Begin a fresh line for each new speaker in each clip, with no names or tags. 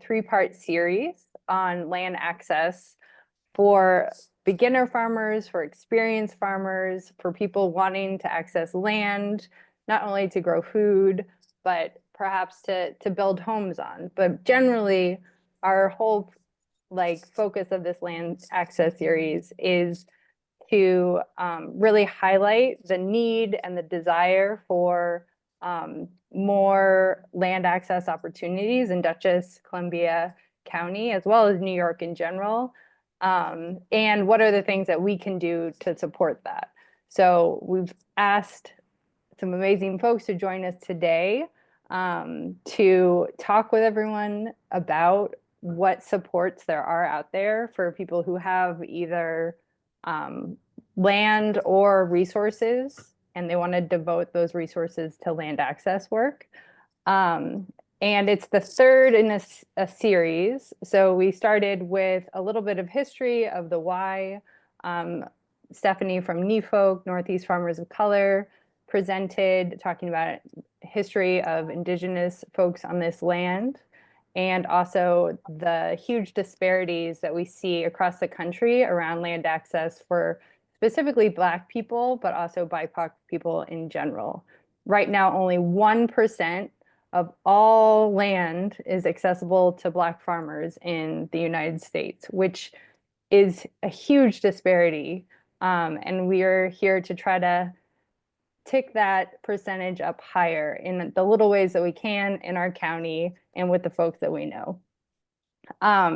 three-part series on land access for beginner farmers, for experienced farmers, for people wanting to access land, not only to grow food, but perhaps to build homes on. But generally, our whole focus of this land access series is to really highlight the need and the desire for more land access opportunities in Dutchess, Columbia County, as well as New York in general. And what are the things that we can do to support that? So we've asked some amazing folks to join us today to talk with everyone about what supports there are out there for people who have either land or resources, and they want to devote those resources to land access work. And it's the third in a series. So we started with a little bit of history of the why. Stephanie from NEFOC, Northeast Farmers of Color, presented talking about history of Indigenous folks on this land, and also the huge disparities that we see across the country around land access for specifically Black people, but also BIPOC people in general. Right now, only 1% of all land is accessible to Black farmers in the United States, which is a huge disparity. And we are here to try to tick that percentage up higher in the little ways that we can in our county and with the folks that we know.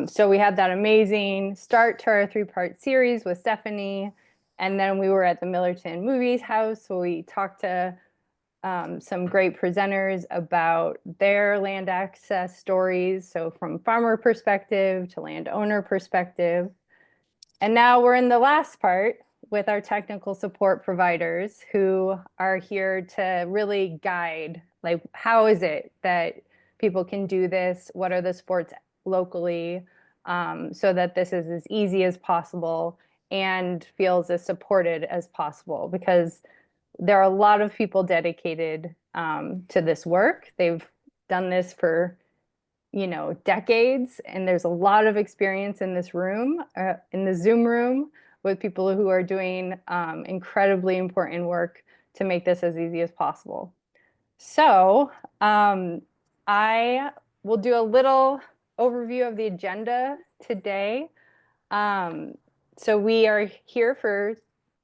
So we had that amazing start to our three-part series with Stephanie, and then we were at the Millerton Movies House, so we talked to some great presenters about their land access stories, so from farmer perspective to landowner perspective. And now we're in the last part with our technical support providers who are here to really guide, like, how is it that people can do this? What are the supports locally, so that this is as easy as possible and feels as supported as possible? Because there are a lot of people dedicated to this work. They've done this for, decades, and there's a lot of experience in this room, in the Zoom room, with people who are doing incredibly important work to make this as easy as possible. So I will do a little overview of the agenda today. So we are here for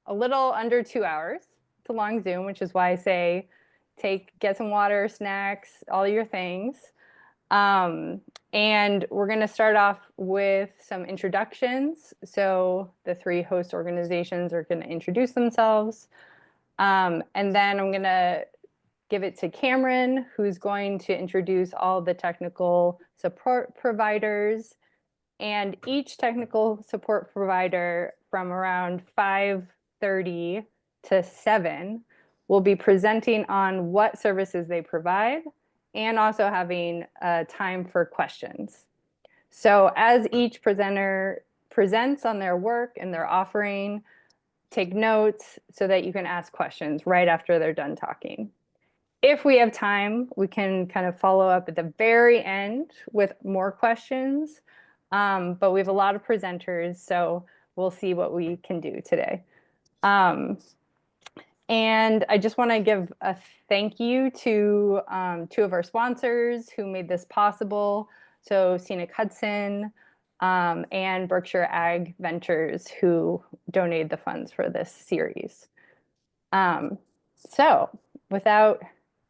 a little under 2 hours. It's a long Zoom, which is why I say get some water, snacks, all your things. And we're going to start off with some introductions. So the three host organizations are going to introduce themselves. And then I'm going to give it to Cameron, who's going to introduce all the technical support providers. And each technical support provider from around 5:30 to 7 will be presenting on what services they provide, and also having time for questions. So as each presenter presents on their work and their offering, take notes so that you can ask questions right after they're done talking. If we have time, we can kind of follow up at the very end with more questions, but we have a lot of presenters, so we'll see what we can do today. And I just want to give a thank you to two of our sponsors who made this possible. So Scenic Hudson and Berkshire Ag Ventures, who donated the funds for this series. So without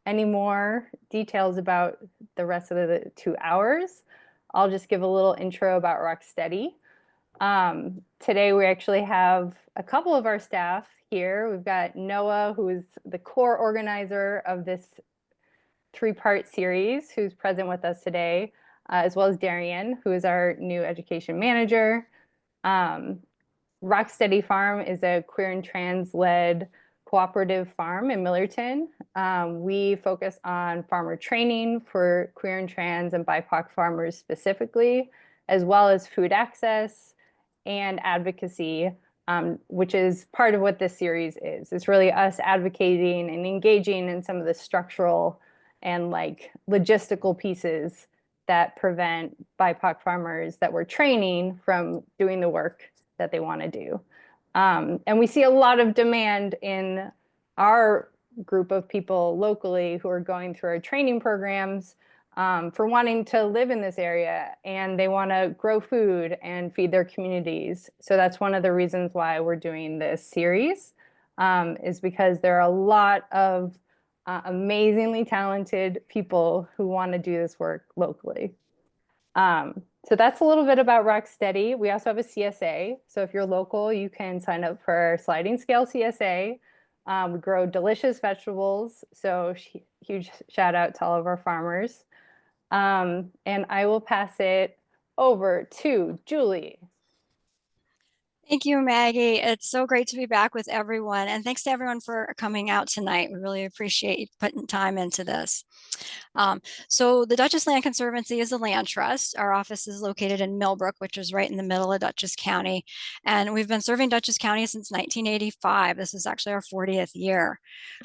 any more details about the rest of the 2 hours, I'll just give a little intro about Rocksteady. Today we actually have a couple of our staff here. We've got Noah, who is the core organizer of this three-part series, who's present with us today, as well as Darian, who is our new education manager. Rocksteady Farm is a queer and trans-led cooperative farm in Millerton. We focus on farmer training for queer and trans and BIPOC farmers specifically, as well as food access and advocacy, which is part of what this series is. It's really us advocating and engaging in some of the structural and logistical pieces that prevent BIPOC farmers that we're training from doing the work that they want to do. And we see a lot of demand in our group of people locally who are going through our training programs for wanting to live in this area, and they want to grow food and feed their communities. So that's one of the reasons why we're doing this series, is because there are a lot of amazingly talented people who want to do this work locally. So that's a little bit about Rocksteady. We also have a CSA. So if you're local, you can sign up for our sliding scale CSA. We grow delicious vegetables. So huge shout out to all of our farmers. And I will pass it over to Julie.
Thank you, Maggie. It's so great to be back with everyone. And thanks to everyone for coming out tonight. We really appreciate you putting time into this. So the Dutchess Land Conservancy is a land trust. Our office is located in Millbrook, which is right in the middle of Dutchess County. And we've been serving Dutchess County since 1985. This is actually our 40th year.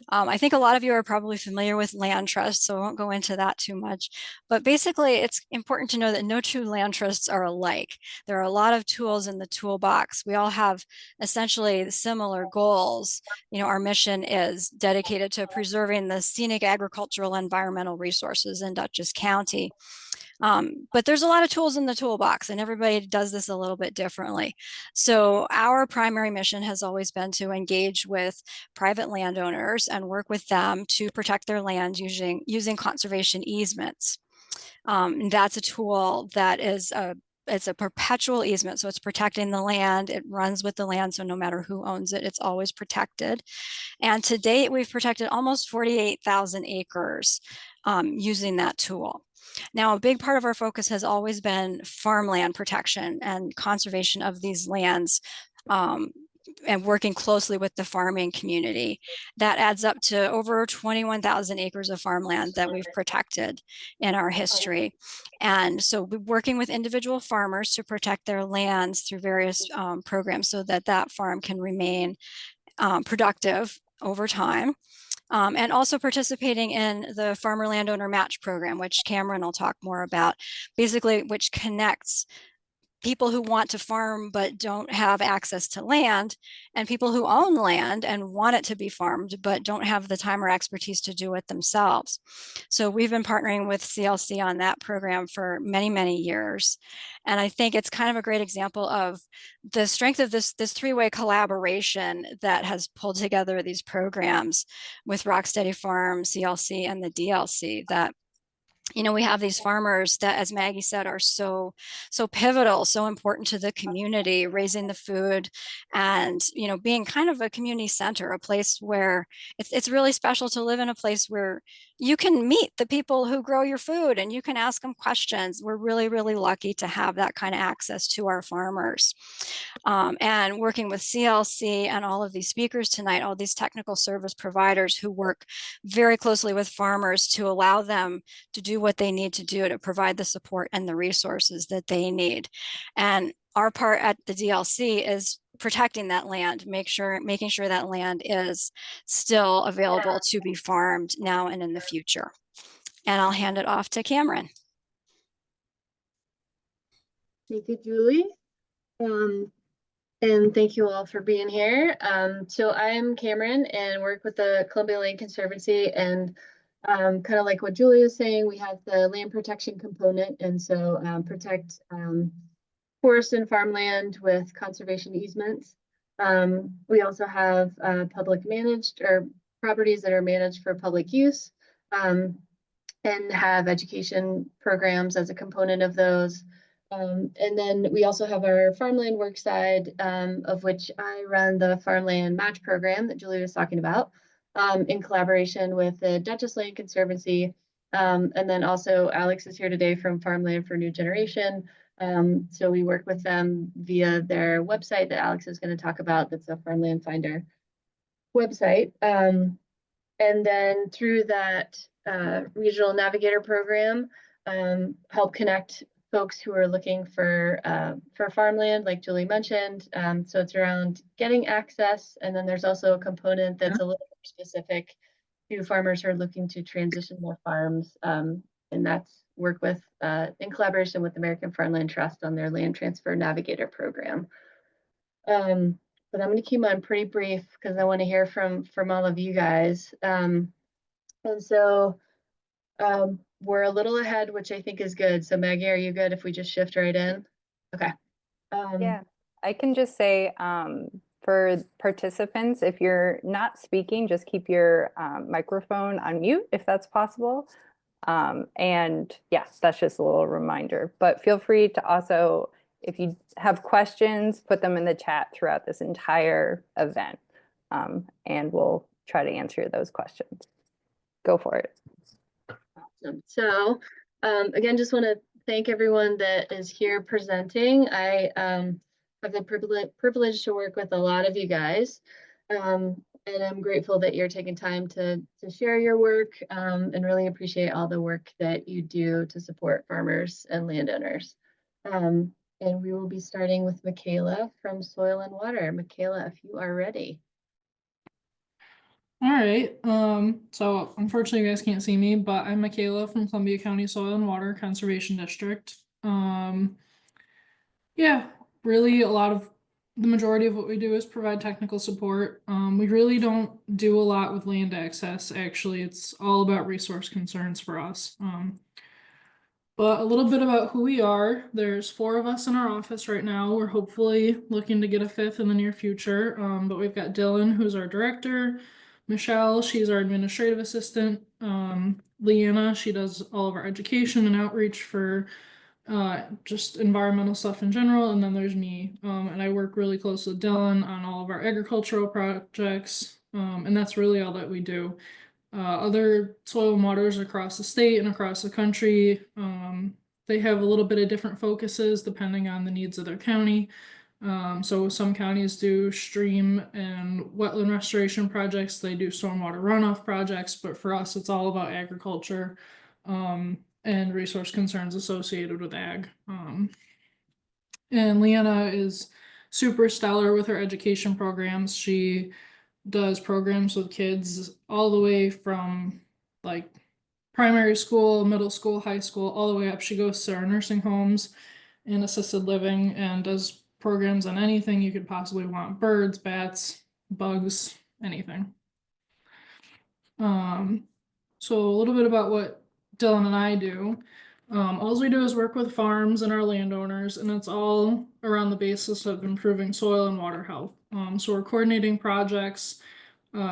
I think a lot of you are probably familiar with land trusts, so I won't go into that too much. But basically, it's important to know that no two land trusts are alike. There are a lot of tools in the toolbox. We all have essentially similar goals. You know, our mission is dedicated to preserving the scenic agricultural and environmental resources in Dutchess County. But there's a lot of tools in the toolbox, and everybody does this a little bit differently. So our primary mission has always been to engage with private landowners and work with them to protect their land using conservation easements. That's a tool that is it's a perpetual easement, so it's protecting the land. It runs with the land, so no matter who owns it, it's always protected. And to date, we've protected almost 48,000 acres using that tool. Now, a big part of our focus has always been farmland protection and conservation of these lands, and working closely with the farming community. That adds up to over 21,000 acres of farmland that we've protected in our history. And so we're working with individual farmers to protect their lands through various programs so that that farm can remain productive over time. And also participating in the Farmer Landowner Match Program, which Cameron will talk more about, basically which connects people who want to farm but don't have access to land, and people who own land and want it to be farmed but don't have the time or expertise to do it themselves. So we've been partnering with CLC on that program for many, many years. And I think it's kind of a great example of the strength of this three-way collaboration that has pulled together these programs with Rocksteady Farm, CLC, and the DLC, that we have these farmers that, as Maggie said, are so pivotal, so important to the community, raising the food and, being kind of a community center, a place where it's really special to live in a place where you can meet the people who grow your food and you can ask them questions. We're really, really lucky to have that kind of access to our farmers. And working with CLC and all of these speakers tonight, all these technical service providers who work very closely with farmers to allow them to do what they need to do to provide the support and the resources that they need. And our part at the DLC is protecting that land, making sure that land is still available to be farmed now and in the future. And I'll hand it off to Cameron.
Thank you, Julie. And thank you all for being here. So I'm Cameron and work with the Columbia Land Conservancy, and kind of like what Julie was saying, we have the land protection component, and so protect forest and farmland with conservation easements. We also have public managed or properties that are managed for public use, and have education programs as a component of those. And then we also have our farmland work side, of which I run the farmland match program that Julie was talking about, in collaboration with the Dutchess Land Conservancy. And then also Alex is here today from Farmland for New Generation. So we work with them via their website that Alex is going to talk about. That's the Farmland Finder website. And then through that regional navigator program, help connect folks who are looking for farmland, like Julie mentioned. So it's around getting access, and then there's also a component that's a little more specific to farmers who are looking to transition their farms and that's work with in collaboration with American Farmland Trust on their Land Transfer Navigator program. But I'm going to keep mine pretty brief because I want to hear from all of you guys. And so we're a little ahead, which I think is good. So Maggie, are you good if we just shift right in? Okay.
Yeah, I can just say for participants, if you're not speaking, just keep your microphone on mute if that's possible. And yes, that's just a little reminder, but feel free to also, if you have questions, put them in the chat throughout this entire event. And we'll try to answer those questions. Go for it.
Awesome. So again, just want to thank everyone that is here presenting. I have the privilege to work with a lot of you guys. And I'm grateful that you're taking time to share your work and really appreciate all the work that you do to support farmers and landowners. And we will be starting with Michaela from Soil and Water. Michaela, if you are ready.
All right. So unfortunately you guys can't see me, but I'm Michaela from Columbia County Soil and Water Conservation District. Yeah, really the majority of what we do is provide technical support. We really don't do a lot with land access. Actually, it's all about resource concerns for us. But a little bit about who we are. There's 4 of us in our office right now. We're hopefully looking to get a 5th in the near future. But we've got Dylan, who's our director. Michelle, she's our administrative assistant. Leanna, she does all of our education and outreach for just environmental stuff in general, and then there's me, and I work really close with Dylan on all of our agricultural projects, and that's really all that we do. Other soil and waters across the state and across the country, they have a little bit of different focuses depending on the needs of their county. So some counties do stream and wetland restoration projects, they do stormwater runoff projects, but for us it's all about agriculture and resource concerns associated with ag. And Leanna is super stellar with her education programs. She does programs with kids all the way from like primary school, middle school, high school, all the way up. She goes to our nursing homes and assisted living and does programs on anything you could possibly want: birds, bats, bugs, anything. So a little bit about what Dylan and I do. All we do is work with farms and our landowners, and it's all around the basis of improving soil and water health. So we're coordinating projects,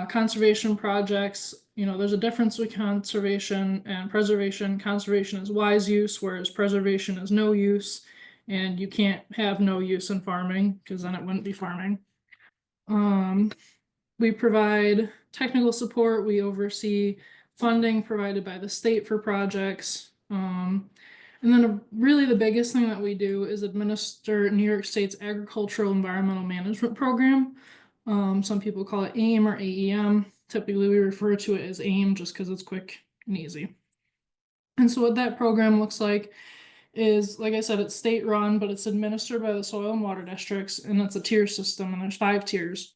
conservation projects. You know, there's a difference between conservation and preservation. Conservation is wise use, whereas preservation is no use, and you can't have no use in farming because then it wouldn't be farming. We provide technical support. We oversee funding provided by the state for projects. And then really the biggest thing that we do is administer New York State's Agricultural Environmental Management Program. Some people call it AIM or AEM. Typically we refer to it as AIM just because it's quick and easy. And so what that program looks like is, like I said, it's state run, but it's administered by the soil and water districts, and it's a tier system, and there's 5 tiers.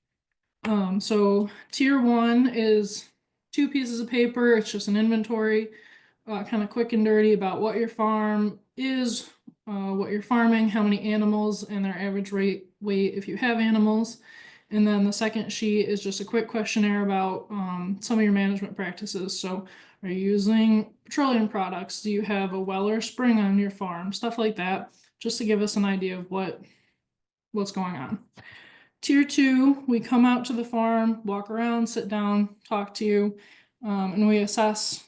So tier 1 is 2 pieces of paper. It's just an inventory, kind of quick and dirty about what your farm is, what you're farming, how many animals, and their average weight if you have animals. And then the second sheet is just a quick questionnaire about some of your management practices. So are you using petroleum products? Do you have a well or spring on your farm? Stuff like that, just to give us an idea of what's going on. Tier 2, we come out to the farm, walk around, sit down, talk to you, and we assess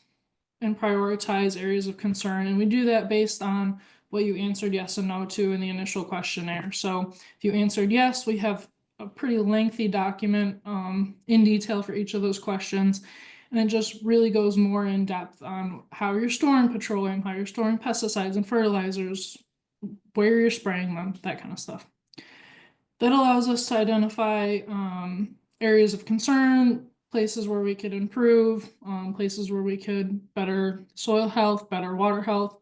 and prioritize areas of concern. And we do that based on what you answered yes and no to in the initial questionnaire. So if you answered yes, we have a pretty lengthy document in detail for each of those questions. And it just really goes more in depth on how you're storing petroleum, how you're storing pesticides and fertilizers, where you're spraying them, that kind of stuff. That allows us to identify areas of concern, places where we could improve, places where we could better soil health, better water health.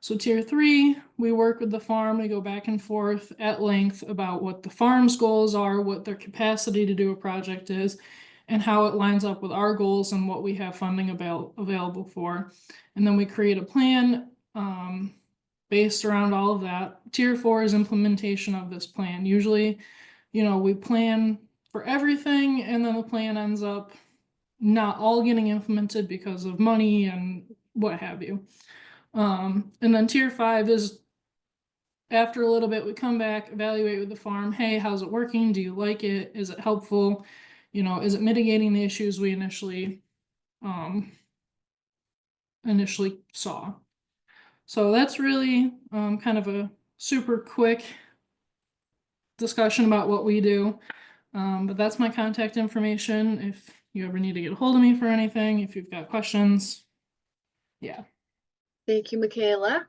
So tier 3, we work with the farm, we go back and forth at length about what the farm's goals are, what their capacity to do a project is, and how it lines up with our goals and what we have funding available for. And then we create a plan based around all of that. Tier 4 is implementation of this plan. Usually, we plan for everything, and then the plan ends up not all getting implemented because of money and what have you. And then tier 5 is after a little bit, we come back, evaluate with the farm. Hey, how's it working? Do you like it? Is it helpful? Is it mitigating the issues we initially saw? So that's really kind of a super quick discussion about what we do. But that's my contact information if you ever need to get a hold of me for anything, if you've got questions. Yeah.
Thank you, Michaela.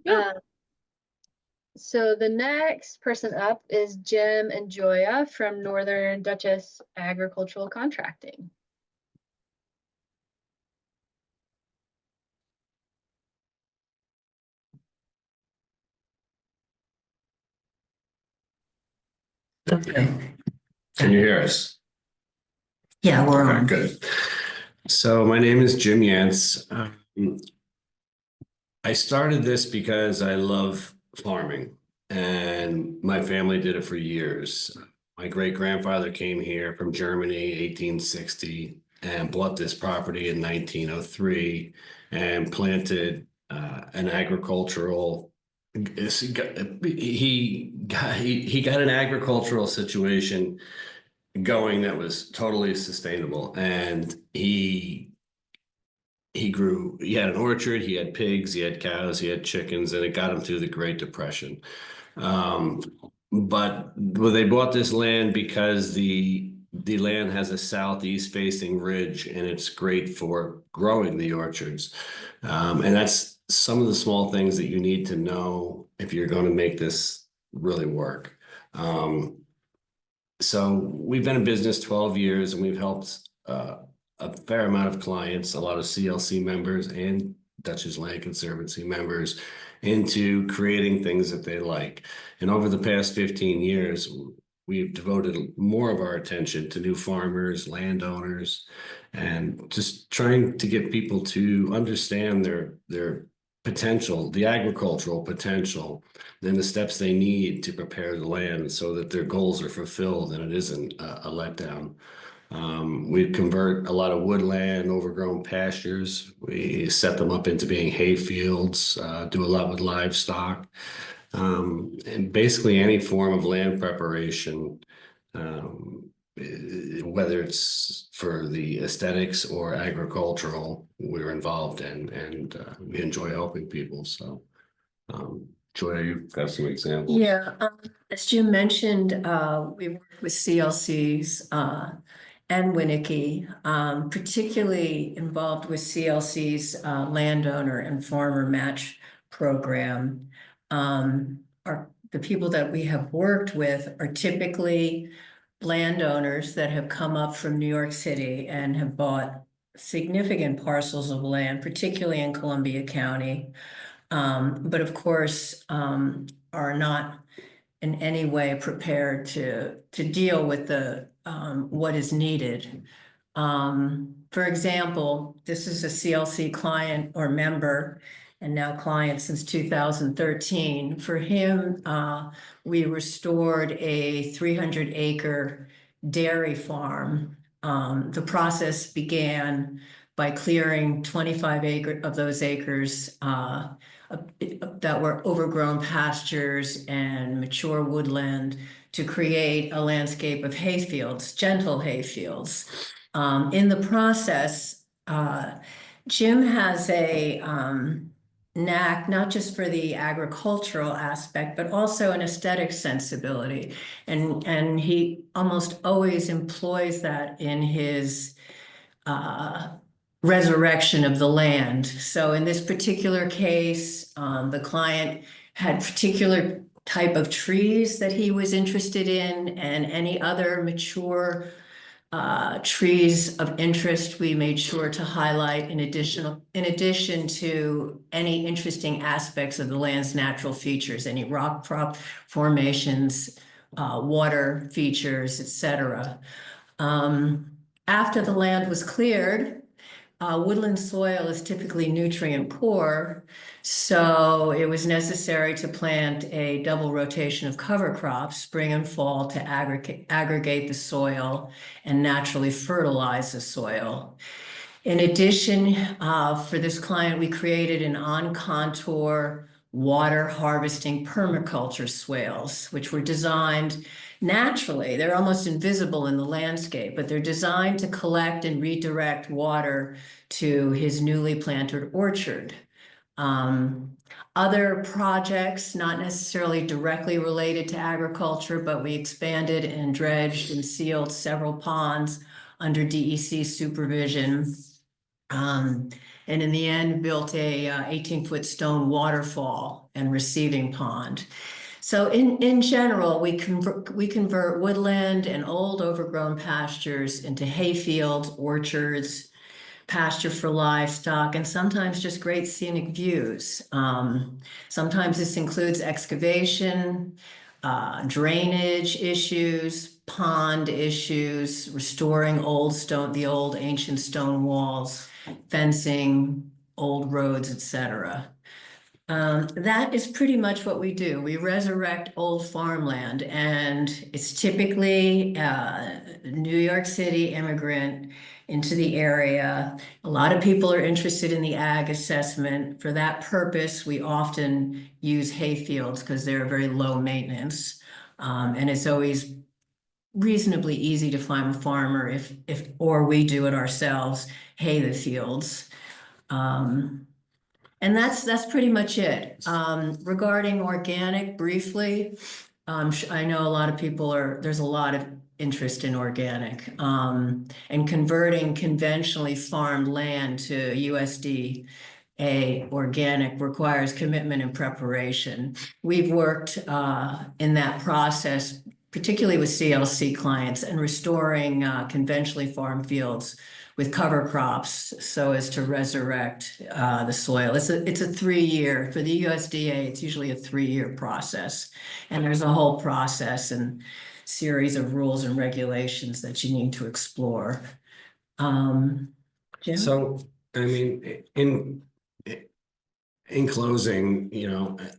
Yeah.
So the next person up is Jim and Joya from Northern Dutchess Agricultural Contracting.
Okay.
Can you hear us?
Yeah, we're
Okay,
on.
good. So my name is Jim Yance. I started this because I love farming, and my family did it for years. My great-grandfather came here from Germany, 1860, and bought this property in 1903 and planted an agricultural. He got an agricultural situation going that was totally sustainable, and he had an orchard, he had pigs, he had cows, he had chickens, and it got him through the Great Depression. But they bought this land because the land has a southeast facing ridge, and it's great for growing the orchards. And that's some of the small things that you need to know if you're going to make this really work. So we've been in business 12 years, and we've helped a fair amount of clients, a lot of CLC members and Dutchess Land Conservancy members, into creating things that they like. And over the past 15 years, we've devoted more of our attention to new farmers, landowners, and just trying to get people to understand their potential, the agricultural potential, and the steps they need to prepare the land so that their goals are fulfilled and it isn't a letdown. We convert a lot of woodland, overgrown pastures. We set them up into being hay fields, do a lot with livestock, and basically any form of land preparation, whether it's for the aesthetics or agricultural, we're involved in, and we enjoy helping people. So, Joy, you've got some examples.
Yeah, as Jim mentioned, we work with CLCs and Winnicke, particularly involved with CLC's landowner and farmer match program. The people that we have worked with are typically landowners that have come up from New York City and have bought significant parcels of land, particularly in Columbia County. But of course, are not in any way prepared to deal with the what is needed. For example, this is a CLC client or member, and now client since 2013. For him, we restored a 300-acre dairy farm. The process began by clearing 25 of those acres that were overgrown pastures and mature woodland to create a landscape of hayfields, gentle hayfields. In the process, Jim has a knack, not just for the agricultural aspect, but also an aesthetic sensibility. And he almost always employs that in his resurrection of the land. So in this particular case, the client had particular type of trees that he was interested in, and any other mature trees of interest we made sure to highlight in addition to any interesting aspects of the land's natural features, any rock formations, water features, etc. after the land was cleared, woodland soil is typically nutrient poor, so it was necessary to plant a double rotation of cover crops, spring and fall, to aggregate the soil and naturally fertilize the soil. In addition, for this client, we created an on-contour water harvesting permaculture swales, which were designed naturally. They're almost invisible in the landscape, but they're designed to collect and redirect water to his newly planted orchard. Other projects, not necessarily directly related to agriculture, but we expanded and dredged and sealed several ponds under DEC supervision. And in the end, built a 18-foot stone waterfall and receiving pond. So in general, we convert woodland and old overgrown pastures into hay fields, orchards, pasture for livestock, and sometimes just great scenic views. Sometimes this includes excavation, drainage issues, pond issues, restoring the old ancient stone walls, fencing, old roads, etc. That is pretty much what we do. We resurrect old farmland, and it's typically New York City immigrant into the area. A lot of people are interested in the ag assessment. For that purpose, we often use hay fields because they're very low maintenance. And it's always reasonably easy to find a farmer or we do it ourselves, hay the fields. And that's pretty much it. Regarding organic, briefly, I know a lot of people there's a lot of interest in organic, and converting conventionally farmed land to USDA organic requires commitment and preparation. We've worked in that process, particularly with CLC clients, and restoring conventionally farmed fields with cover crops so as to resurrect the soil. It's a 3-year, for the USDA, it's usually a 3-year process. And there's a whole process and series of rules and regulations that you need to explore. Jim?
So, I mean, in closing,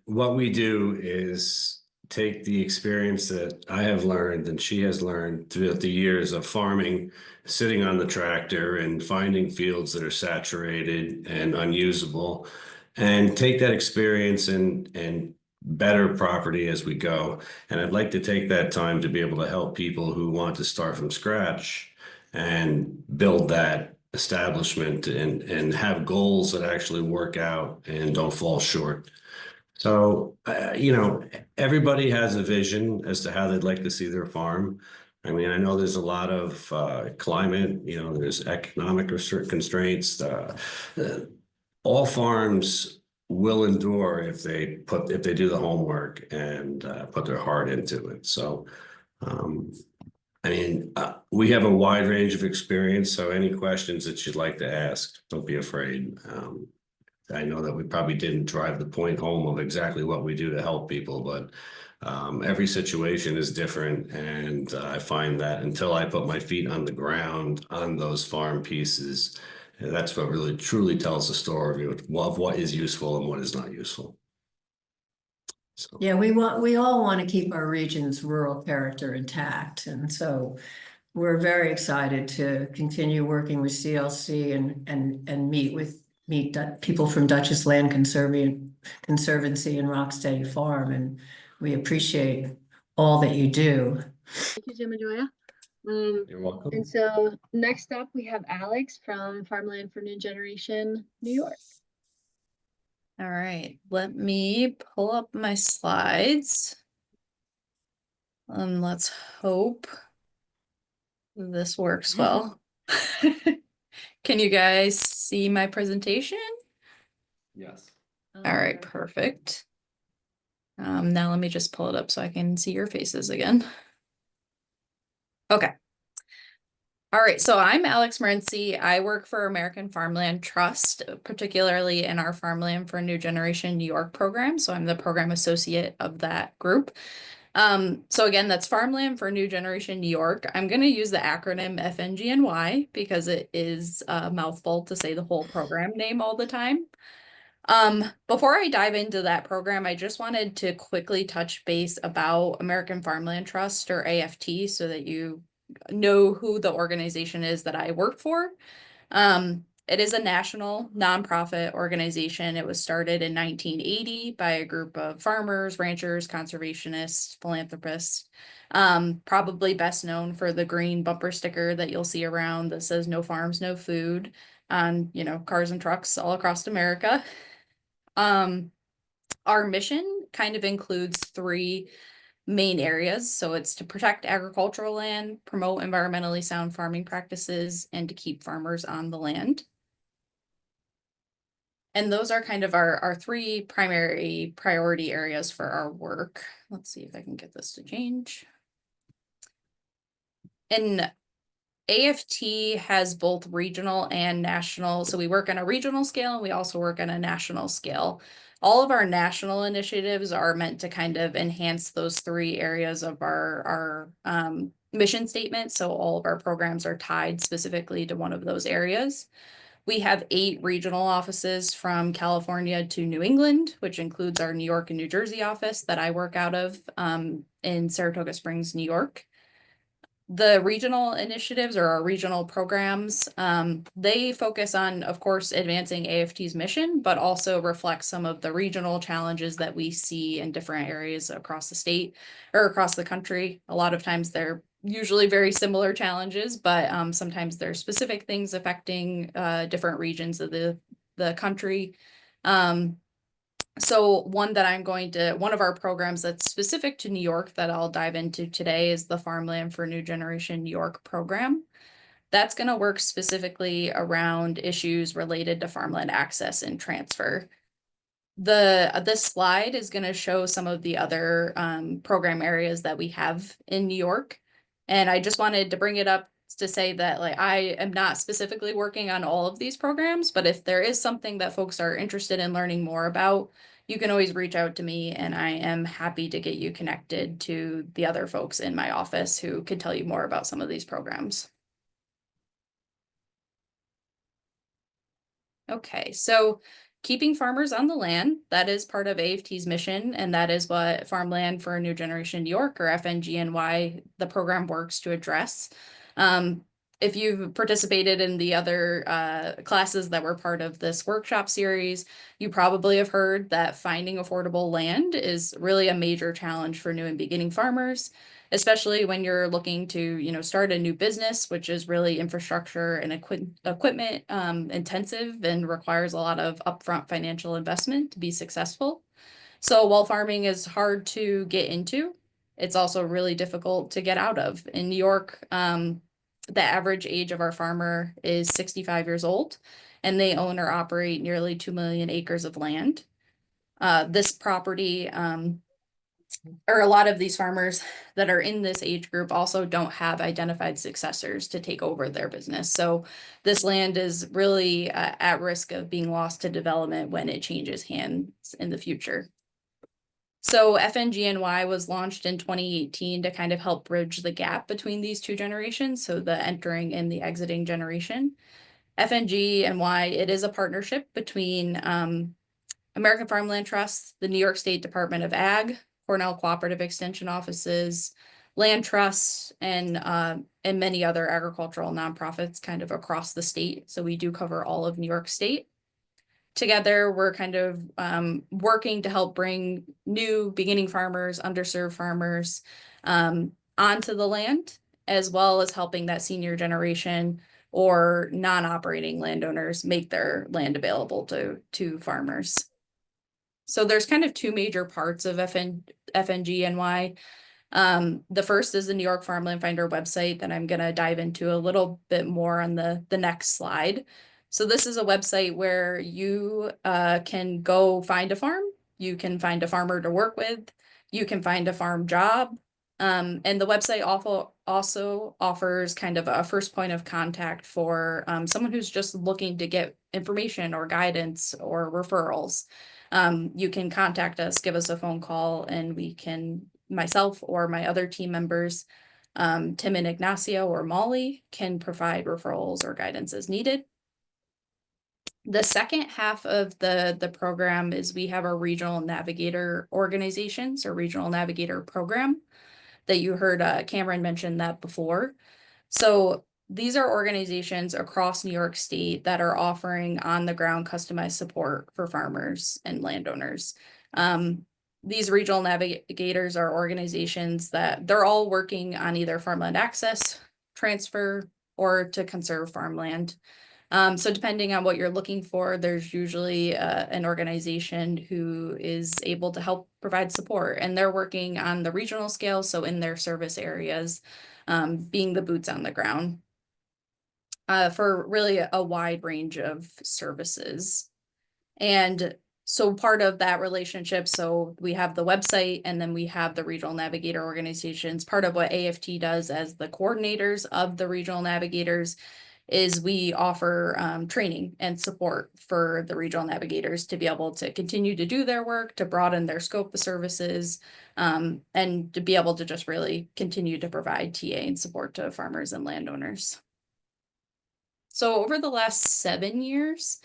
what we do is take the experience that I have learned and she has learned throughout the years of farming, sitting on the tractor and finding fields that are saturated and unusable, and take that experience and better property as we go. And I'd like to take that time to be able to help people who want to start from scratch and build that establishment and have goals that actually work out and don't fall short. So, everybody has a vision as to how they'd like to see their farm. I mean, I know there's a lot of climate, there's economic constraints. All farms will endure if they do the homework and put their heart into it. So, we have a wide range of experience. So any questions that you'd like to ask, don't be afraid. I know that we probably didn't drive the point home of exactly what we do to help people, but every situation is different. And I find that until I put my feet on the ground on those farm pieces, that's what really truly tells the story of what is useful and what is not useful. So.
Yeah, we all want to keep our region's rural character intact. And so we're very excited to continue working with CLC and meet people from Dutchess Land Conservancy and Rocksteady Farm, and we appreciate all that you do.
Thank you, Jim and Joya.
You're welcome.
And so next up, we have Alex from Farmland for New Generation, New York.
All right, let me pull up my slides. Let's hope this works well. Can you guys see my presentation?
Yes.
All right, perfect. Now let me just pull it up so I can see your faces again. Okay. All right, so I'm Alex Morency. I work for American Farmland Trust, particularly in our Farmland for New Generation New York program. So I'm the program associate of that group. So again, that's Farmland for New Generation New York. I'm going to use the acronym FNGNY because it is a mouthful to say the whole program name all the time. Before I dive into that program, I just wanted to quickly touch base about American Farmland Trust, or AFT, so that you know who the organization is that I work for. It is a national nonprofit organization. It was started in 1980 by a group of farmers, ranchers, conservationists, philanthropists. Probably best known for the green bumper sticker that you'll see around that says "No farms, no food" on, cars and trucks all across America. Our mission kind of includes three main areas. So it's to protect agricultural land, promote environmentally sound farming practices, and to keep farmers on the land. And those are kind of our three primary priority areas for our work. Let's see if I can get this to change. And AFT has both regional and national. So we work on a regional scale and we also work on a national scale. All of our national initiatives are meant to kind of enhance those three areas of our mission statement. So all of our programs are tied specifically to one of those areas. We have 8 regional offices from California to New England, which includes our New York and New Jersey office that I work out of in Saratoga Springs, New York. The regional initiatives, or our regional programs, they focus on, of course, advancing AFT's mission, but also reflect some of the regional challenges that we see in different areas across the state or across the country. A lot of times they're usually very similar challenges, but sometimes there are specific things affecting different regions of the country. So one of our programs that's specific to New York that I'll dive into today is the Farmland for New Generation New York program. That's going to work specifically around issues related to farmland access and transfer. This slide is going to show some of the other program areas that we have in New York. And I just wanted to bring it up to say that I am not specifically working on all of these programs, but if there is something that folks are interested in learning more about, you can always reach out to me and I am happy to get you connected to the other folks in my office who can tell you more about some of these programs. Okay, so keeping farmers on the land, that is part of AFT's mission, and that is what Farmland for a New Generation New York, or FNGNY, the program works to address. If you've participated in the other classes that were part of this workshop series, you probably have heard that finding affordable land is really a major challenge for new and beginning farmers, especially when you're looking to, start a new business, which is really infrastructure and equipment intensive and requires a lot of upfront financial investment to be successful. So while farming is hard to get into, it's also really difficult to get out of. In New York, the average age of our farmer is 65 years old, and they own or operate nearly 2 million acres of land. This property, or a lot of these farmers that are in this age group also don't have identified successors to take over their business. So this land is really at risk of being lost to development when it changes hands in the future. So FNGNY was launched in 2018 to kind of help bridge the gap between these two generations, so the entering and the exiting generation. FNGNY, it is a partnership between American Farmland Trust, the New York State Department of Ag, Cornell Cooperative Extension Offices, land trusts, and many other agricultural nonprofits kind of across the state. So we do cover all of New York State. Together, we're kind of working to help bring new beginning farmers, underserved farmers onto the land, as well as helping that senior generation or non-operating landowners make their land available to farmers. So there's kind of two major parts of FNGNY. The first is the New York Farmland Finder website that I'm going to dive into a little bit more on the next slide. So this is a website where you can go find a farm, you can find a farmer to work with, you can find a farm job, and the website also offers kind of a first point of contact for someone who's just looking to get information or guidance or referrals. You can contact us, give us a phone call, and we can myself or my other team members, Tim and Ignacio or Molly, can provide referrals or guidance as needed. The second half of the program is we have our regional navigator organizations or regional navigator program that you heard Cameron mention that before. So these are organizations across New York State that are offering on the ground customized support for farmers and landowners. These regional navigators are organizations that they're all working on either farmland access, transfer, or to conserve farmland. So depending on what you're looking for, there's usually an organization who is able to help provide support, and they're working on the regional scale, so in their service areas, being the boots on the ground for really a wide range of services. And so part of that relationship, so we have the website and then we have the regional navigator organizations. Part of what AFT does as the coordinators of the regional navigators is we offer training and support for the regional navigators to be able to continue to do their work, to broaden their scope of services, and to be able to just really continue to provide TA and support to farmers and landowners. So over the last 7 years,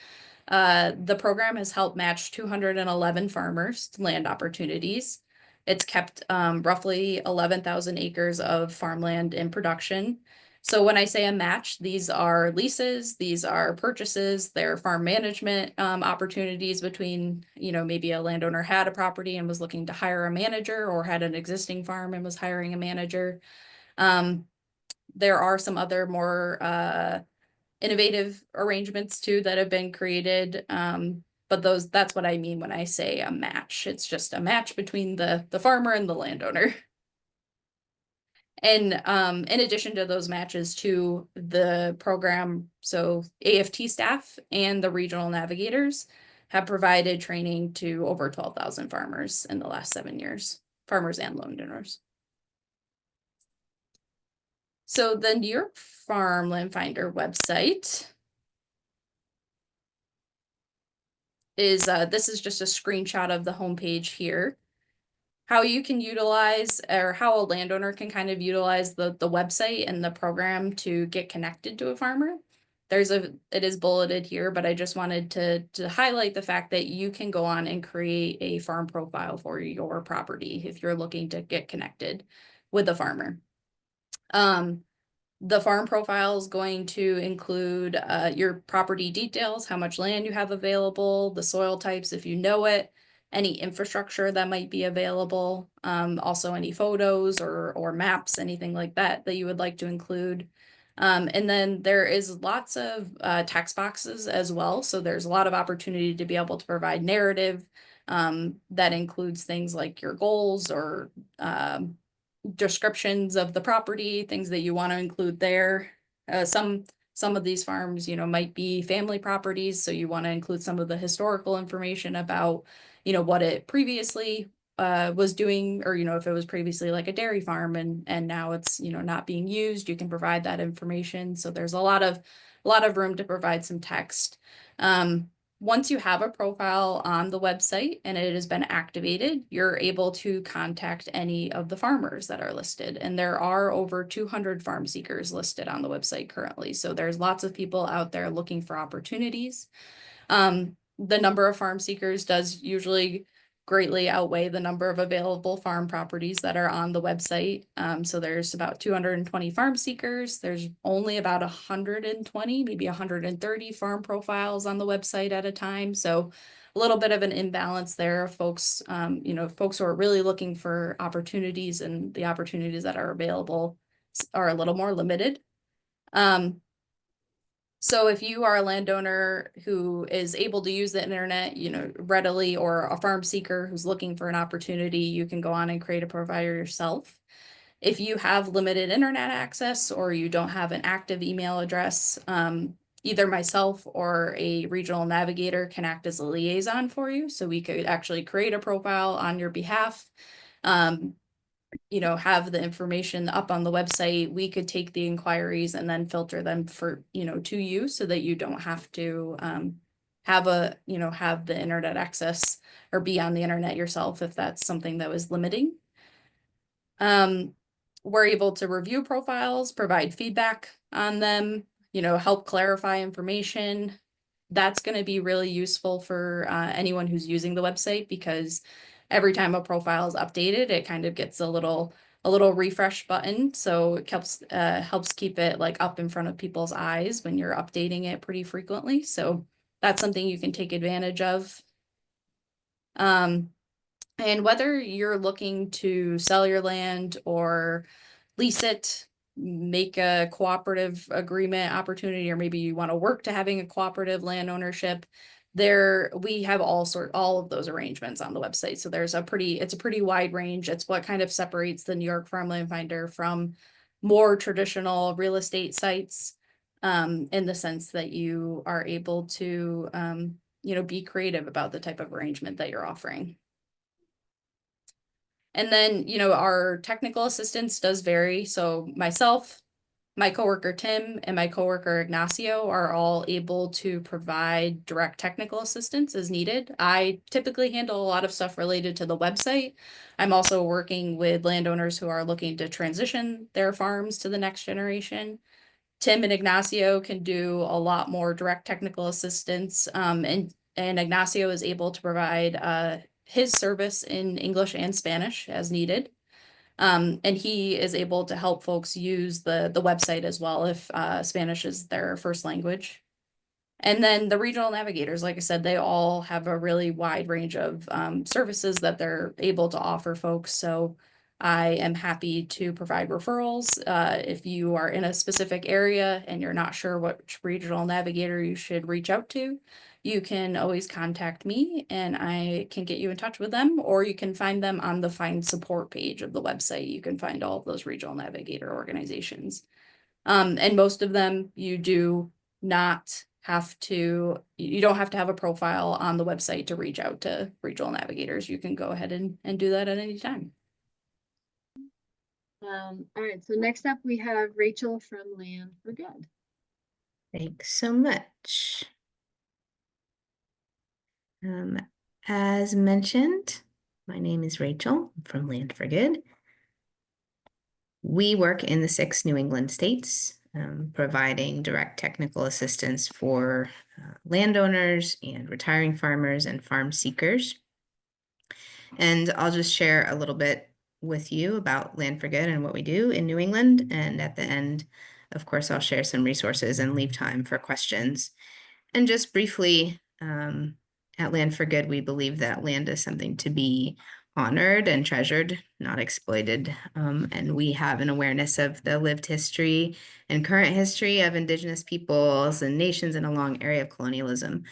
the program has helped match 211 farmers to land opportunities. It's kept roughly 11,000 acres of farmland in production. So when I say a match, these are leases, these are purchases, they're farm management opportunities between, maybe a landowner had a property and was looking to hire a manager, or had an existing farm and was hiring a manager. There are some other more innovative arrangements too that have been created. But that's what I mean when I say a match. It's just a match between the farmer and the landowner. And in addition to those matches too, the program, so AFT staff and the regional navigators have provided training to over 12,000 farmers in the last 7 years, farmers and landowners. So the New York Farmland Finder website is, this is just a screenshot of the homepage here. How you can utilize, or how a landowner can kind of utilize the website and the program to get connected to a farmer. It is bulleted here, but I just wanted to highlight the fact that you can go on and create a farm profile for your property if you're looking to get connected with a farmer. The farm profile is going to include your property details, how much land you have available, the soil types if you know it, any infrastructure that might be available, also any photos or maps, anything like that you would like to include. And then there is lots of text boxes as well. So there's a lot of opportunity to be able to provide narrative that includes things like your goals or descriptions of the property, things that you want to include there. Some of these farms, might be family properties, so you want to include some of the historical information about, what it previously was doing, or if it was previously like a dairy farm and now it's not being used, you can provide that information. So there's a lot of room to provide some text. Once you have a profile on the website and it has been activated, you're able to contact any of the farmers that are listed. And there are over 200 farm seekers listed on the website currently. So there's lots of people out there looking for opportunities. The number of farm seekers does usually greatly outweigh the number of available farm properties that are on the website. So there's about 220 farm seekers. There's only about 120, maybe 130 farm profiles on the website at a time. So a little bit of an imbalance there. Folks, folks who are really looking for opportunities, and the opportunities that are available are a little more limited. So if you are a landowner who is able to use the internet, readily, or a farm seeker who's looking for an opportunity, you can go on and create a provider yourself. If you have limited internet access or you don't have an active email address, either myself or a regional navigator can act as a liaison for you. So we could actually create a profile on your behalf. Have the information up on the website. We could take the inquiries and then filter them for, to you, so that you don't have to have the internet access or be on the internet yourself if that's something that was limiting. We're able to review profiles, provide feedback on them, help clarify information. That's going to be really useful for anyone who's using the website, because every time a profile is updated, it kind of gets a little refresh button. So it helps keep it like up in front of people's eyes when you're updating it pretty frequently. So that's something you can take advantage of. And whether you're looking to sell your land or lease it, make a cooperative agreement opportunity, or maybe you want to work to having a cooperative land ownership, we have all of those arrangements on the website. So it's a pretty wide range. It's what kind of separates the New York Farmland Finder from more traditional real estate sites, in the sense that you are able to be creative about the type of arrangement that you're offering. And then, our technical assistance does vary. So myself, my coworker Tim, and my coworker Ignacio are all able to provide direct technical assistance as needed. I typically handle a lot of stuff related to the website. I'm also working with landowners who are looking to transition their farms to the next generation. Tim and Ignacio can do a lot more direct technical assistance, and Ignacio is able to provide his service in English and Spanish as needed. And he is able to help folks use the website as well if Spanish is their first language. And then the regional navigators, like I said, they all have a really wide range of services that they're able to offer folks. So I am happy to provide referrals. If you are in a specific area and you're not sure which regional navigator you should reach out to, you can always contact me and I can get you in touch with them, or you can find them on the Find Support page of the website. You can find all of those regional navigator organizations. And most of them you don't have to have a profile on the website to reach out to regional navigators. You can go ahead and do that at any time.
All right, so next up we have Rachel from Land for Good.
Thanks so much. As mentioned, my name is Rachel from Land for Good. We work in the 6 New England states, providing direct technical assistance for landowners and retiring farmers and farm seekers. And I'll just share a little bit with you about Land for Good and what we do in New England. And at the end, of course, I'll share some resources and leave time for questions. And just briefly, at Land for Good, we believe that land is something to be honored and treasured, not exploited. And we have an awareness of the lived history and current history of Indigenous peoples and nations in a long area of colonialism.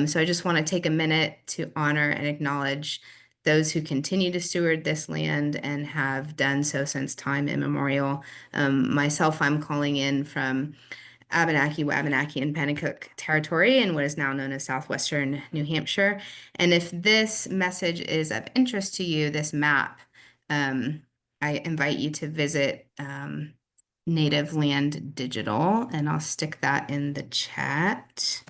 So I just want to take a minute to honor and acknowledge those who continue to steward this land and have done so since time immemorial. Myself, I'm calling in from Abenaki, Wabanaki, and Pennacook territory in what is now known as southwestern New Hampshire. And if this message is of interest to you, this map, I invite you to visit Native Land Digital, and I'll stick that in the chat.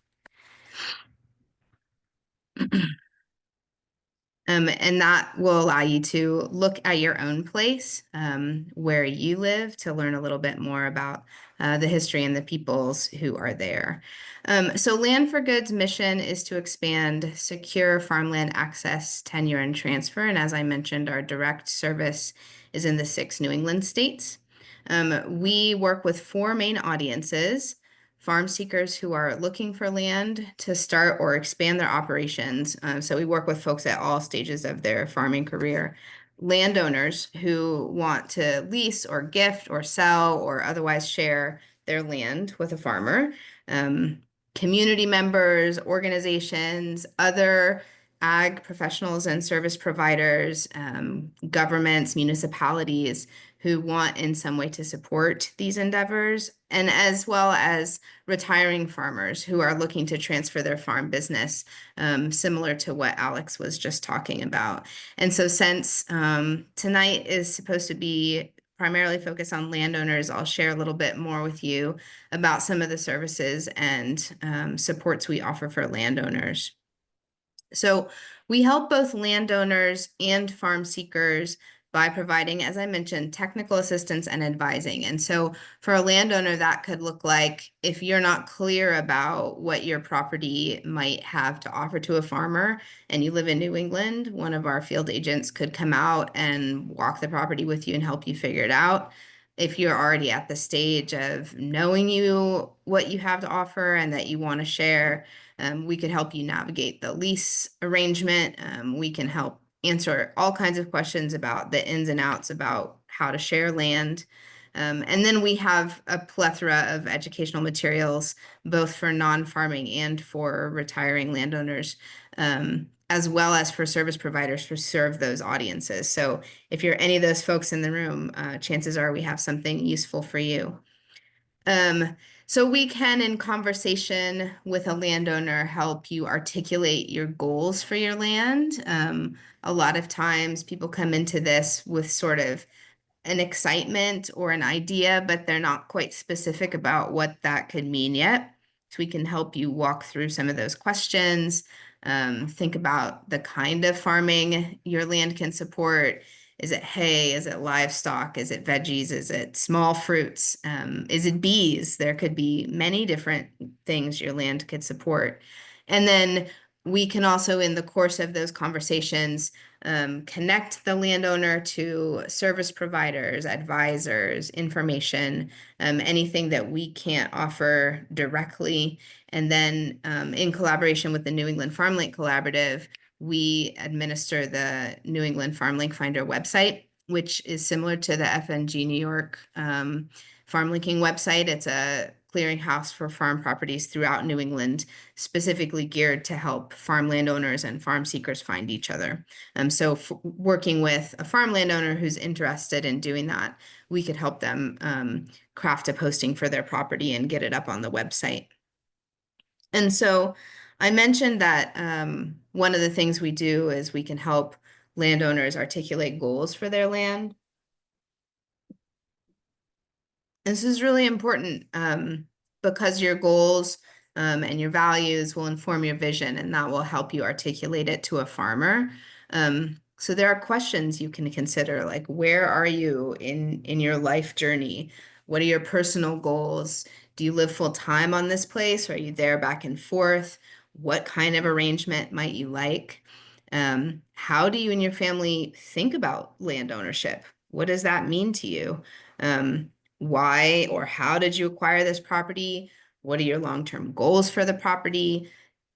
And that will allow you to look at your own place where you live to learn a little bit more about the history and the peoples who are there. So Land for Good's mission is to expand secure farmland access, tenure, and transfer. And as I mentioned, our direct service is in the 6 New England states. We work with 4 main audiences: farm seekers who are looking for land to start or expand their operations. So we work with folks at all stages of their farming career. Landowners who want to lease or gift or sell or otherwise share their land with a farmer. Community members, organizations, other ag professionals and service providers, governments, municipalities who want in some way to support these endeavors, and as well as retiring farmers who are looking to transfer their farm business, similar to what Alex was just talking about. And so since tonight is supposed to be primarily focused on landowners, I'll share a little bit more with you about some of the services and supports we offer for landowners. So we help both landowners and farm seekers by providing, as I mentioned, technical assistance and advising. And so for a landowner, that could look like if you're not clear about what your property might have to offer to a farmer and you live in New England, one of our field agents could come out and walk the property with you and help you figure it out. If you're already at the stage of knowing what you have to offer and that you want to share, we could help you navigate the lease arrangement. We can help answer all kinds of questions about the ins and outs about how to share land. And then we have a plethora of educational materials, both for non-farming and for retiring landowners, as well as for service providers to serve those audiences. So if you're any of those folks in the room, chances are we have something useful for you. So we can, in conversation with a landowner, help you articulate your goals for your land. A lot of times people come into this with sort of an excitement or an idea, but they're not quite specific about what that could mean yet. So we can help you walk through some of those questions, think about the kind of farming your land can support. Is it hay? Is it livestock? Is it veggies? Is it small fruits? Is it bees? There could be many different things your land could support. And then we can also, in the course of those conversations, connect the landowner to service providers, advisors, information, anything that we can't offer directly. And then in collaboration with the New England FarmLink Collaborative, we administer the New England FarmLink Finder website, which is similar to the FNG New York farm linking website. It's a clearinghouse for farm properties throughout New England, specifically geared to help farm landowners and farm seekers find each other. So working with a farm landowner who's interested in doing that, we could help them craft a posting for their property and get it up on the website. And so I mentioned that one of the things we do is we can help landowners articulate goals for their land. This is really important because your goals and your values will inform your vision, and that will help you articulate it to a farmer. So there are questions you can consider, like where are you in your life journey? What are your personal goals? Do you live full time on this place? Or are you there back and forth? What kind of arrangement might you like? How do you and your family think about land ownership? What does that mean to you? Why or how did you acquire this property? What are your long-term goals for the property?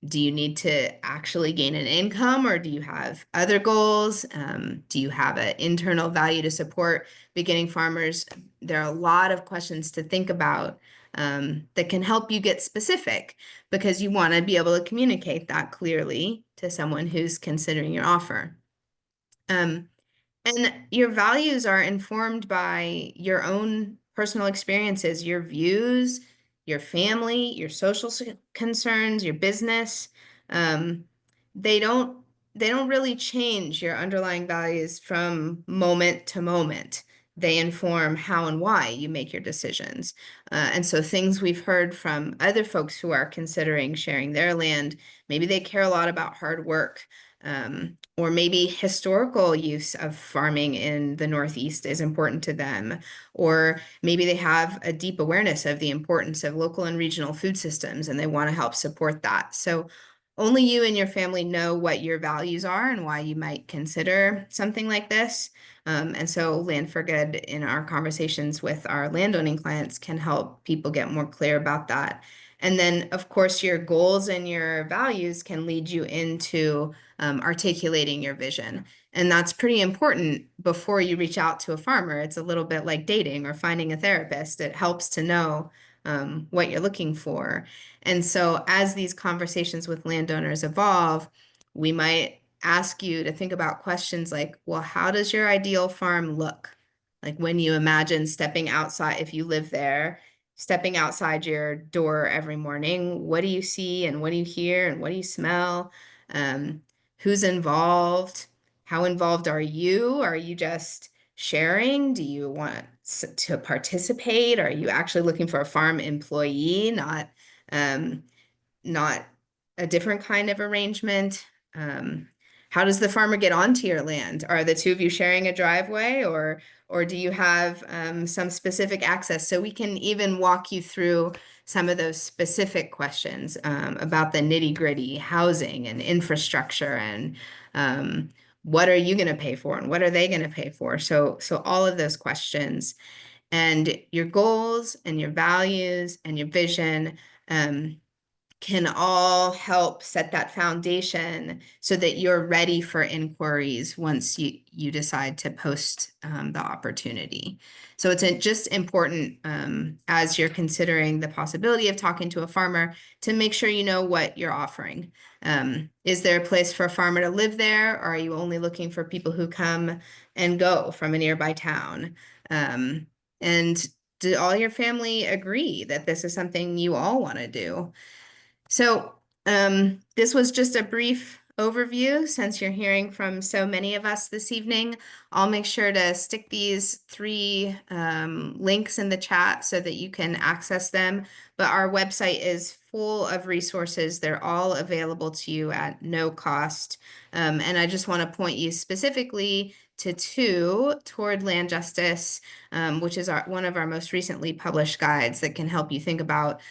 Do you need to actually gain an income, or do you have other goals? Do you have an internal value to support beginning farmers? There are a lot of questions to think about that can help you get specific, because you want to be able to communicate that clearly to someone who's considering your offer. And your values are informed by your own personal experiences, your views, your family, your social concerns, your business. They don't really change your underlying values from moment to moment. They inform how and why you make your decisions. And so things we've heard from other folks who are considering sharing their land, maybe they care a lot about hard work. Or maybe historical use of farming in the Northeast is important to them, or maybe they have a deep awareness of the importance of local and regional food systems and they want to help support that. So only you and your family know what your values are and why you might consider something like this. And so Land for Good, in our conversations with our landowning clients, can help people get more clear about that. And then, of course, your goals and your values can lead you into articulating your vision. And that's pretty important before you reach out to a farmer. It's a little bit like dating or finding a therapist. It helps to know what you're looking for. And so as these conversations with landowners evolve, we might ask you to think about questions like, well, how does your ideal farm look? Like when you imagine stepping outside, if you live there, stepping outside your door every morning, what do you see and what do you hear and what do you smell? Who's involved? How involved are you? Are you just sharing? Do you want to participate? Are you actually looking for a farm employee, not a different kind of arrangement? how does the farmer get onto your land? Are the two of you sharing a driveway, or do you have some specific access? So we can even walk you through some of those specific questions about the nitty-gritty housing and infrastructure, and what are you going to pay for and what are they going to pay for? So all of those questions and your goals and your values and your vision can all help set that foundation so that you're ready for inquiries once you decide to post the opportunity. So it's just important as you're considering the possibility of talking to a farmer to make sure you know what you're offering. Is there a place for a farmer to live there? Or are you only looking for people who come and go from a nearby town? And do all your family agree that this is something you all want to do? So this was just a brief overview. Since you're hearing from so many of us this evening, I'll make sure to stick these 3 links in the chat so that you can access them. But our website is full of resources. They're all available to you at no cost. And I just want to point you specifically to 2, Toward Land Justice, which is one of our most recently published guides that can help you think about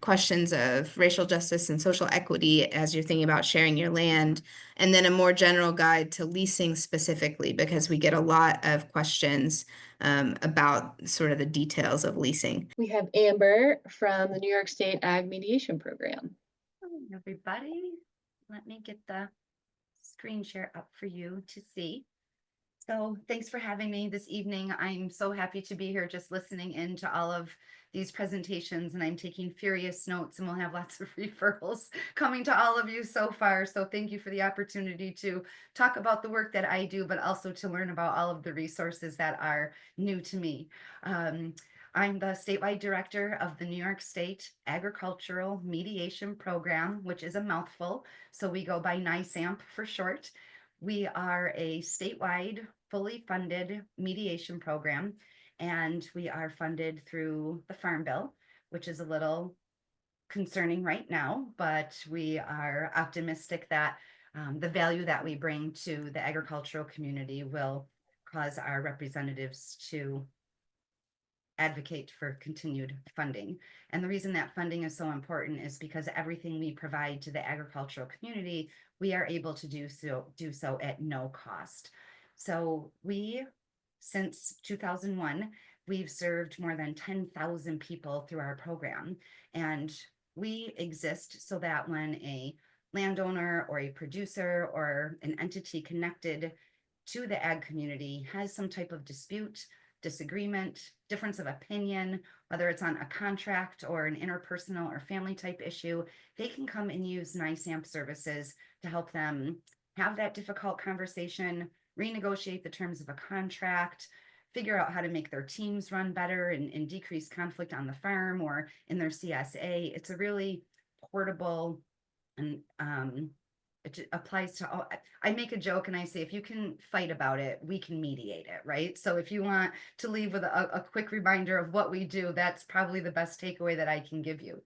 questions of racial justice and social equity as you're thinking about sharing your land, and then a more general guide to leasing specifically, because we get a lot of questions about sort of the details of leasing.
We have Amber from the New York State Ag Mediation Program.
Hi, everybody. Let me get the screen share up for you to see. So thanks for having me this evening. I'm so happy to be here just listening in to all of these presentations, and I'm taking furious notes, and we'll have lots of referrals coming to all of you so far. So thank you for the opportunity to talk about the work that I do, but also to learn about all of the resources that are new to me. I'm the statewide director of the New York State Agricultural Mediation Program, which is a mouthful. So we go by NYSAMP for short. We are a statewide, fully funded mediation program, and we are funded through the Farm Bill, which is a little concerning right now, but we are optimistic that the value that we bring to the agricultural community will cause our representatives to advocate for continued funding. And the reason that funding is so important is because everything we provide to the agricultural community, we are able to do so at no cost. So since 2001, we've served more than 10,000 people through our program. And we exist so that when a landowner or a producer or an entity connected to the ag community has some type of dispute, disagreement, difference of opinion, whether it's on a contract or an interpersonal or family type issue, they can come and use NYSAMP services to help them have that difficult conversation, renegotiate the terms of a contract, figure out how to make their teams run better and decrease conflict on the farm or in their CSA. It's a really portable, and it applies to all. I make a joke and I say, if you can fight about it, we can mediate it, right? So if you want to leave with a quick reminder of what we do, that's probably the best takeaway that I can give you.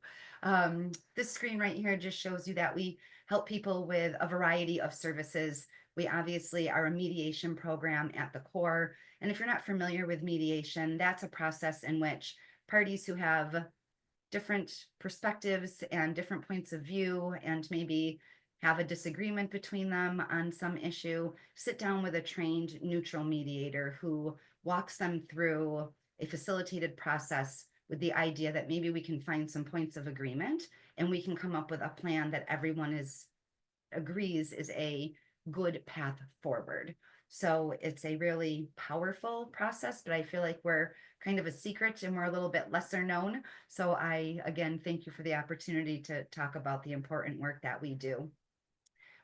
This screen right here just shows you that we help people with a variety of services. We obviously are a mediation program at the core. And if you're not familiar with mediation, that's a process in which parties who have different perspectives and different points of view and maybe have a disagreement between them on some issue, sit down with a trained neutral mediator who walks them through a facilitated process with the idea that maybe we can find some points of agreement and we can come up with a plan that everyone agrees is a good path forward. So it's a really powerful process, but I feel like we're kind of a secret and we're a little bit lesser known. So I, again, thank you for the opportunity to talk about the important work that we do.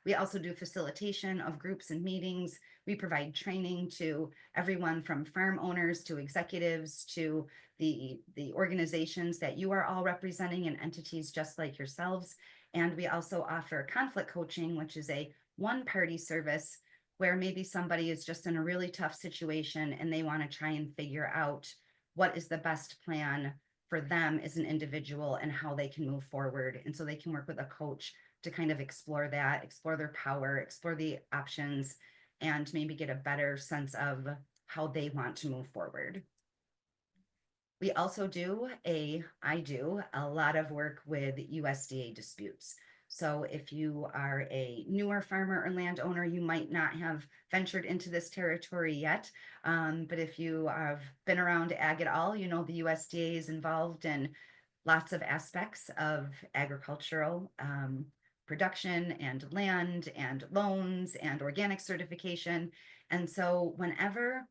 We also do facilitation of groups and meetings. We provide training to everyone from farm owners to executives to the organizations that you are all representing and entities just like yourselves. And we also offer conflict coaching, which is a one-party service where maybe somebody is just in a really tough situation and they want to try and figure out what is the best plan for them as an individual and how they can move forward. And so they can work with a coach to kind of explore that, explore their power, explore the options, and maybe get a better sense of how they want to move forward. We also I do a lot of work with USDA disputes. So if you are a newer farmer or landowner, you might not have ventured into this territory yet. But if you have been around ag at all, you know the USDA is involved in lots of aspects of agricultural production and land and loans and organic certification. And so whenever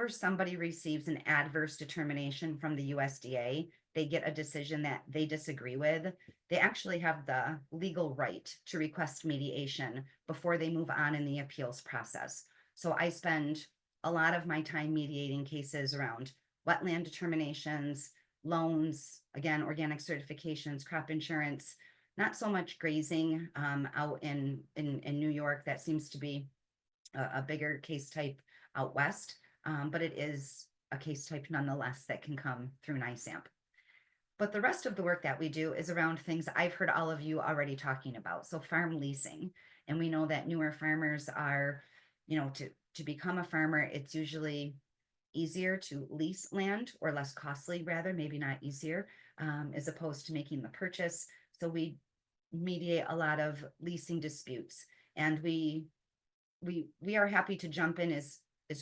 somebody receives an adverse determination from the USDA, they get a decision that they disagree with, they actually have the legal right to request mediation before they move on in the appeals process. So I spend a lot of my time mediating cases around wetland determinations, loans, again, organic certifications, crop insurance, not so much grazing out in New York. That seems to be a bigger case type out west. But it is a case type nonetheless that can come through NISAMP. But the rest of the work that we do is around things I've heard all of you already talking about. So farm leasing. And we know that newer farmers are, to become a farmer, it's usually easier to lease land, or less costly rather, maybe not easier, as opposed to making the purchase. So we mediate a lot of leasing disputes, and we are happy to jump in as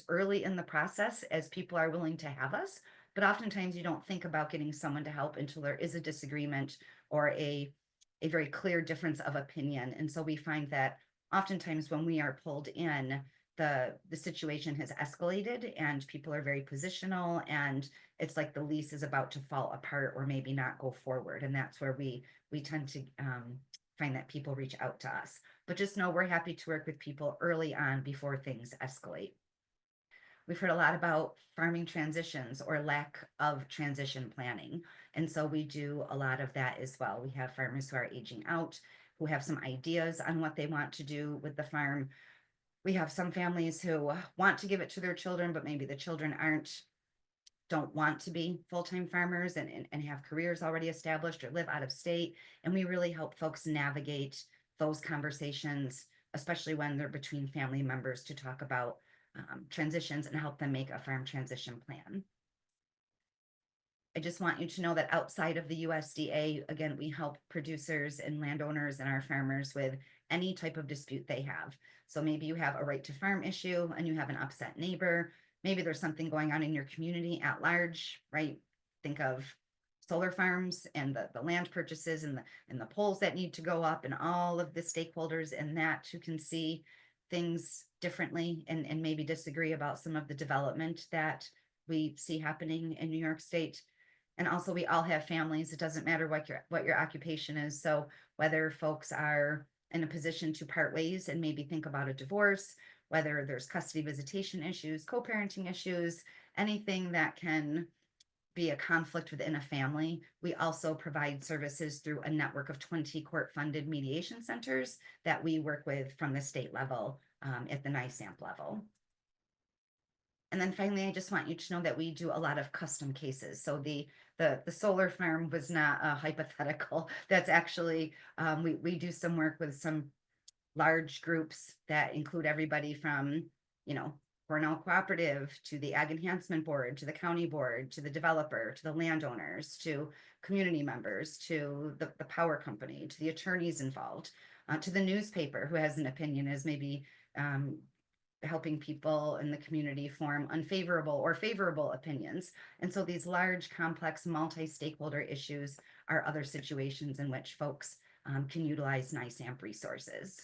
early in the process as people are willing to have us. But oftentimes you don't think about getting someone to help until there is a disagreement or a very clear difference of opinion. And so we find that oftentimes when we are pulled in, the situation has escalated and people are very positional, and it's like the lease is about to fall apart or maybe not go forward. And that's where we tend to find that people reach out to us. But just know we're happy to work with people early on before things escalate. We've heard a lot about farming transitions or lack of transition planning. And so we do a lot of that as well. We have farmers who are aging out, who have some ideas on what they want to do with the farm. We have some families who want to give it to their children, but maybe the children don't want to be full-time farmers and have careers already established or live out of state. And we really help folks navigate those conversations, especially when they're between family members, to talk about transitions and help them make a farm transition plan. I just want you to know that outside of the USDA, again, we help producers and landowners and our farmers with any type of dispute they have. So maybe you have a right to farm issue and you have an upset neighbor. Maybe there's something going on in your community at large, right? Think of solar farms and the land purchases and the poles that need to go up, and all of the stakeholders in that who can see things differently and maybe disagree about some of the development that we see happening in New York State. And also, we all have families. It doesn't matter what your occupation is. So whether folks are in a position to part ways and maybe think about a divorce, whether there's custody visitation issues, co-parenting issues, anything that can be a conflict within a family, we also provide services through a network of 20 court-funded mediation centers that we work with from the state level at the NISAMP level. And then finally, I just want you to know that we do a lot of custom cases. So the solar farm was not a hypothetical. That's actually, we do some work with some large groups that include everybody from, Cornell Cooperative to the Ag Enhancement Board, to the county board, to the developer, to the landowners, to community members, to the power company, to the attorneys involved, to the newspaper who has an opinion, as maybe helping people in the community form unfavorable or favorable opinions. And so these large, complex, multi-stakeholder issues are other situations in which folks can utilize NISAMP resources.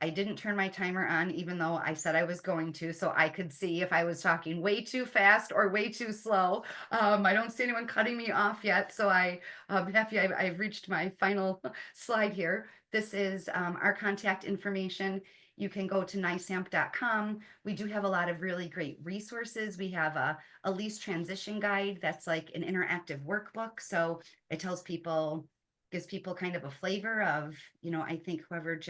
I didn't turn my timer on, even though I said I was going to, so I could see if I was talking way too fast or way too slow. I don't see anyone cutting me off yet, so I'm happy I've reached my final slide here. This is our contact information. You can go to nisamp.com. We do have a lot of really great resources. We have a lease transition guide that's like an interactive workbook. So it gives people kind of a flavor of, I think whoever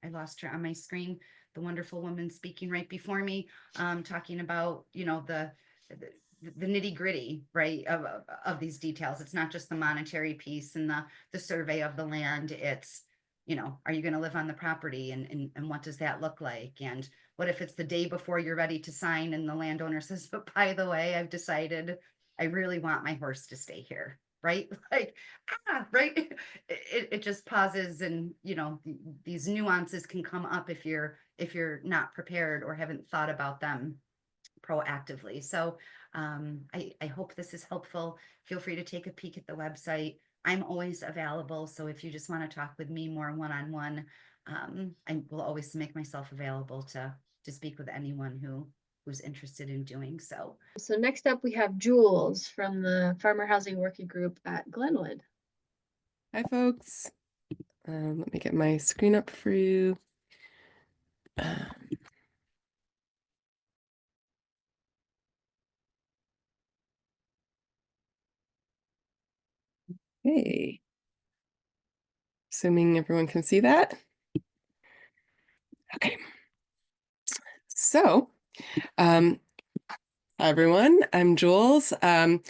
I lost her on my screen, the wonderful woman speaking right before me, talking about, the nitty gritty, right, of these details. It's not just the monetary piece and the survey of the land. It's, you know, are you going to live on the property, and what does that look like? And what if it's the day before you're ready to sign and the landowner says, but by the way, I've decided I really want my horse to stay here, right? Like, right. It just pauses, and, you know, these nuances can come up if you're not prepared or haven't thought about them proactively. So I hope this is helpful. Feel free to take a peek at the website. I'm always available. So if you just want to talk with me more one-on-one, I will always make myself available to speak with anyone who's interested in doing so.
So next up, we have Jules from the Farmer Housing Working Group at Glenwood.
Hi, folks. Let me get my screen up for you. Hey. Assuming everyone can see that. Okay. So, hi everyone, I'm Jules. I'm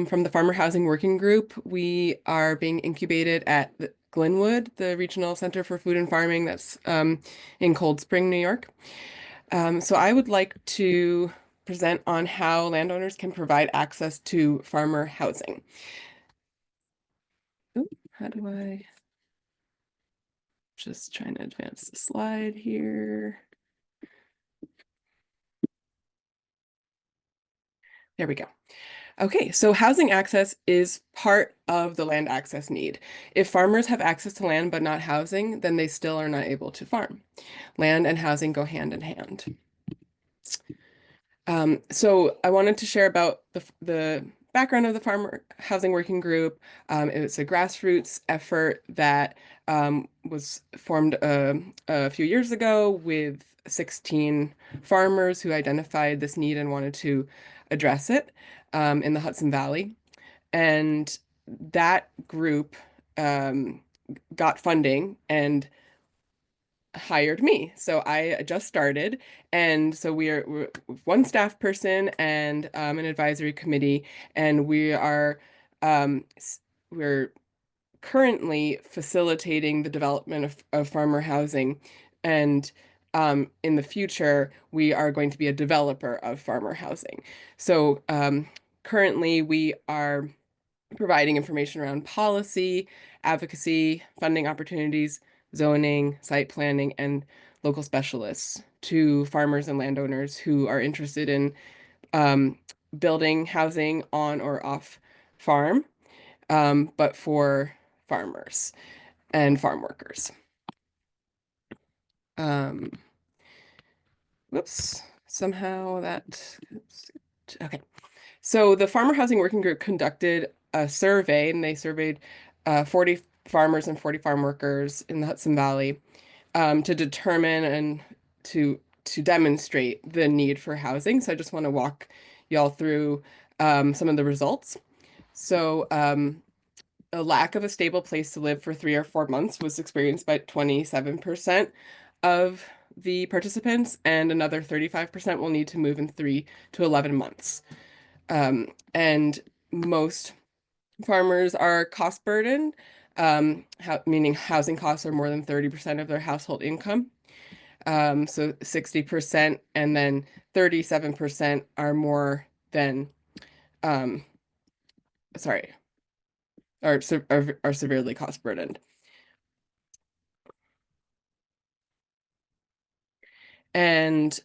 from the Farmer Housing Working Group. We are being incubated at Glenwood, the Regional Center for Food and Farming that's in Cold Spring, New York. So I would like to present on how landowners can provide access to farmer housing. Ooh, how do I just trying to advance the slide here. There we go. Okay, so housing access is part of the land access need. If farmers have access to land but not housing, then they still are not able to farm. Land and housing go hand in hand. So I wanted to share about the background of the Farmer Housing Working Group. It's a grassroots effort that was formed a few years ago with 16 farmers who identified this need and wanted to address it in the Hudson Valley. And that group got funding and hired me. So I just started. And so we're one staff person and an advisory committee. And we're currently facilitating the development of farmer housing. And in the future, we are going to be a developer of farmer housing. So currently we are providing information around policy, advocacy, funding opportunities, zoning, site planning, and local specialists to farmers and landowners who are interested in building housing on or off farm, but for farmers and farm workers. Whoops, somehow that, okay. So the Farmer Housing Working Group conducted a survey, and they surveyed 40 farmers and 40 farm workers in the Hudson Valley to determine and to demonstrate the need for housing. So I just want to walk y'all through some of the results. So a lack of a stable place to live for 3 or 4 months was experienced by 27% of the participants, and another 35% will need to move in 3 to 11 months. And most farmers are cost burdened, meaning housing costs are more than 30% of their household income. So 60%, and then 37% are more than, sorry, are severely cost burdened. And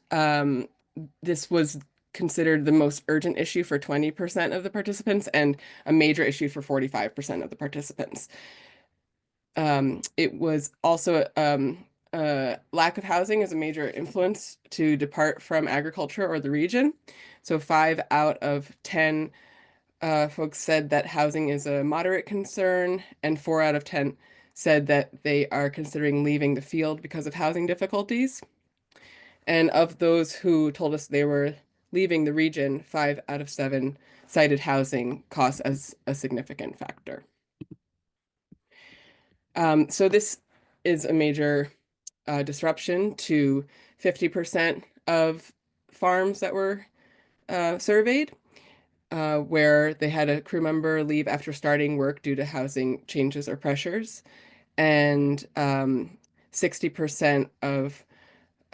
this was considered the most urgent issue for 20% of the participants and a major issue for 45% of the participants. It was also lack of housing is a major influence to depart from agriculture or the region. So 5 out of 10 folks said that housing is a moderate concern, and 4 out of 10 said that they are considering leaving the field because of housing difficulties. And of those who told us they were leaving the region, 5 out of 7 cited housing costs as a significant factor. So this is a major disruption to 50% of farms that were surveyed. where they had a crew member leave after starting work due to housing changes or pressures. And 60% of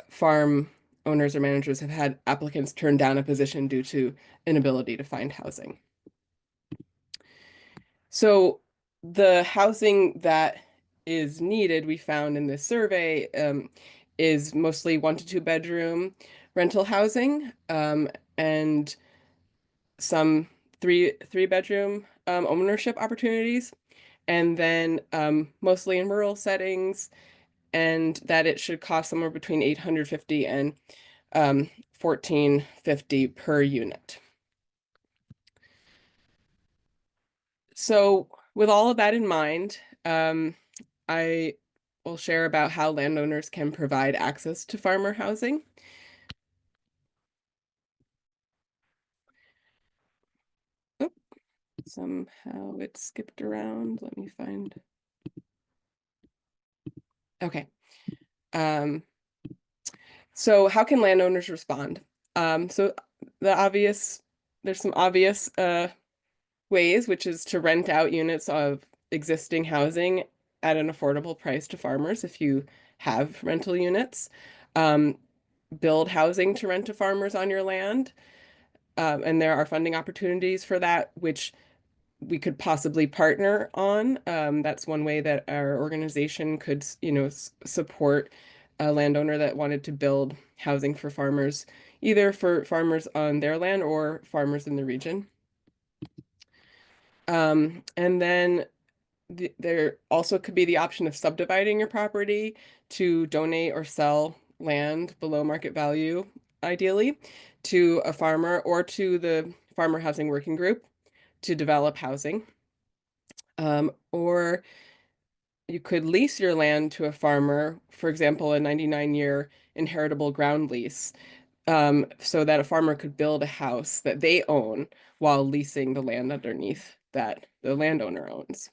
farm owners or managers have had applicants turn down a position due to inability to find housing. So the housing that is needed, we found in this survey, is mostly 1 to 2 bedroom rental housing, and some three bedroom ownership opportunities, and then mostly in rural settings, and that it should cost somewhere between $850 and $1,450 per unit. So with all of that in mind, I will share about how landowners can provide access to farmer housing. Oh, somehow it skipped around. Let me find. Okay. So how can landowners respond? So there's some obvious ways, which is to rent out units of existing housing at an affordable price to farmers if you have rental units. Build housing to rent to farmers on your land. And there are funding opportunities for that, which we could possibly partner on. That's one way that our organization could, support a landowner that wanted to build housing for farmers, either for farmers on their land or farmers in the region. And then there also could be the option of subdividing your property to donate or sell land below market value, ideally, to a farmer or to the Farmer Housing Working Group to develop housing. Or you could lease your land to a farmer, for example, a 99-year inheritable ground lease, so that a farmer could build a house that they own while leasing the land underneath that the landowner owns.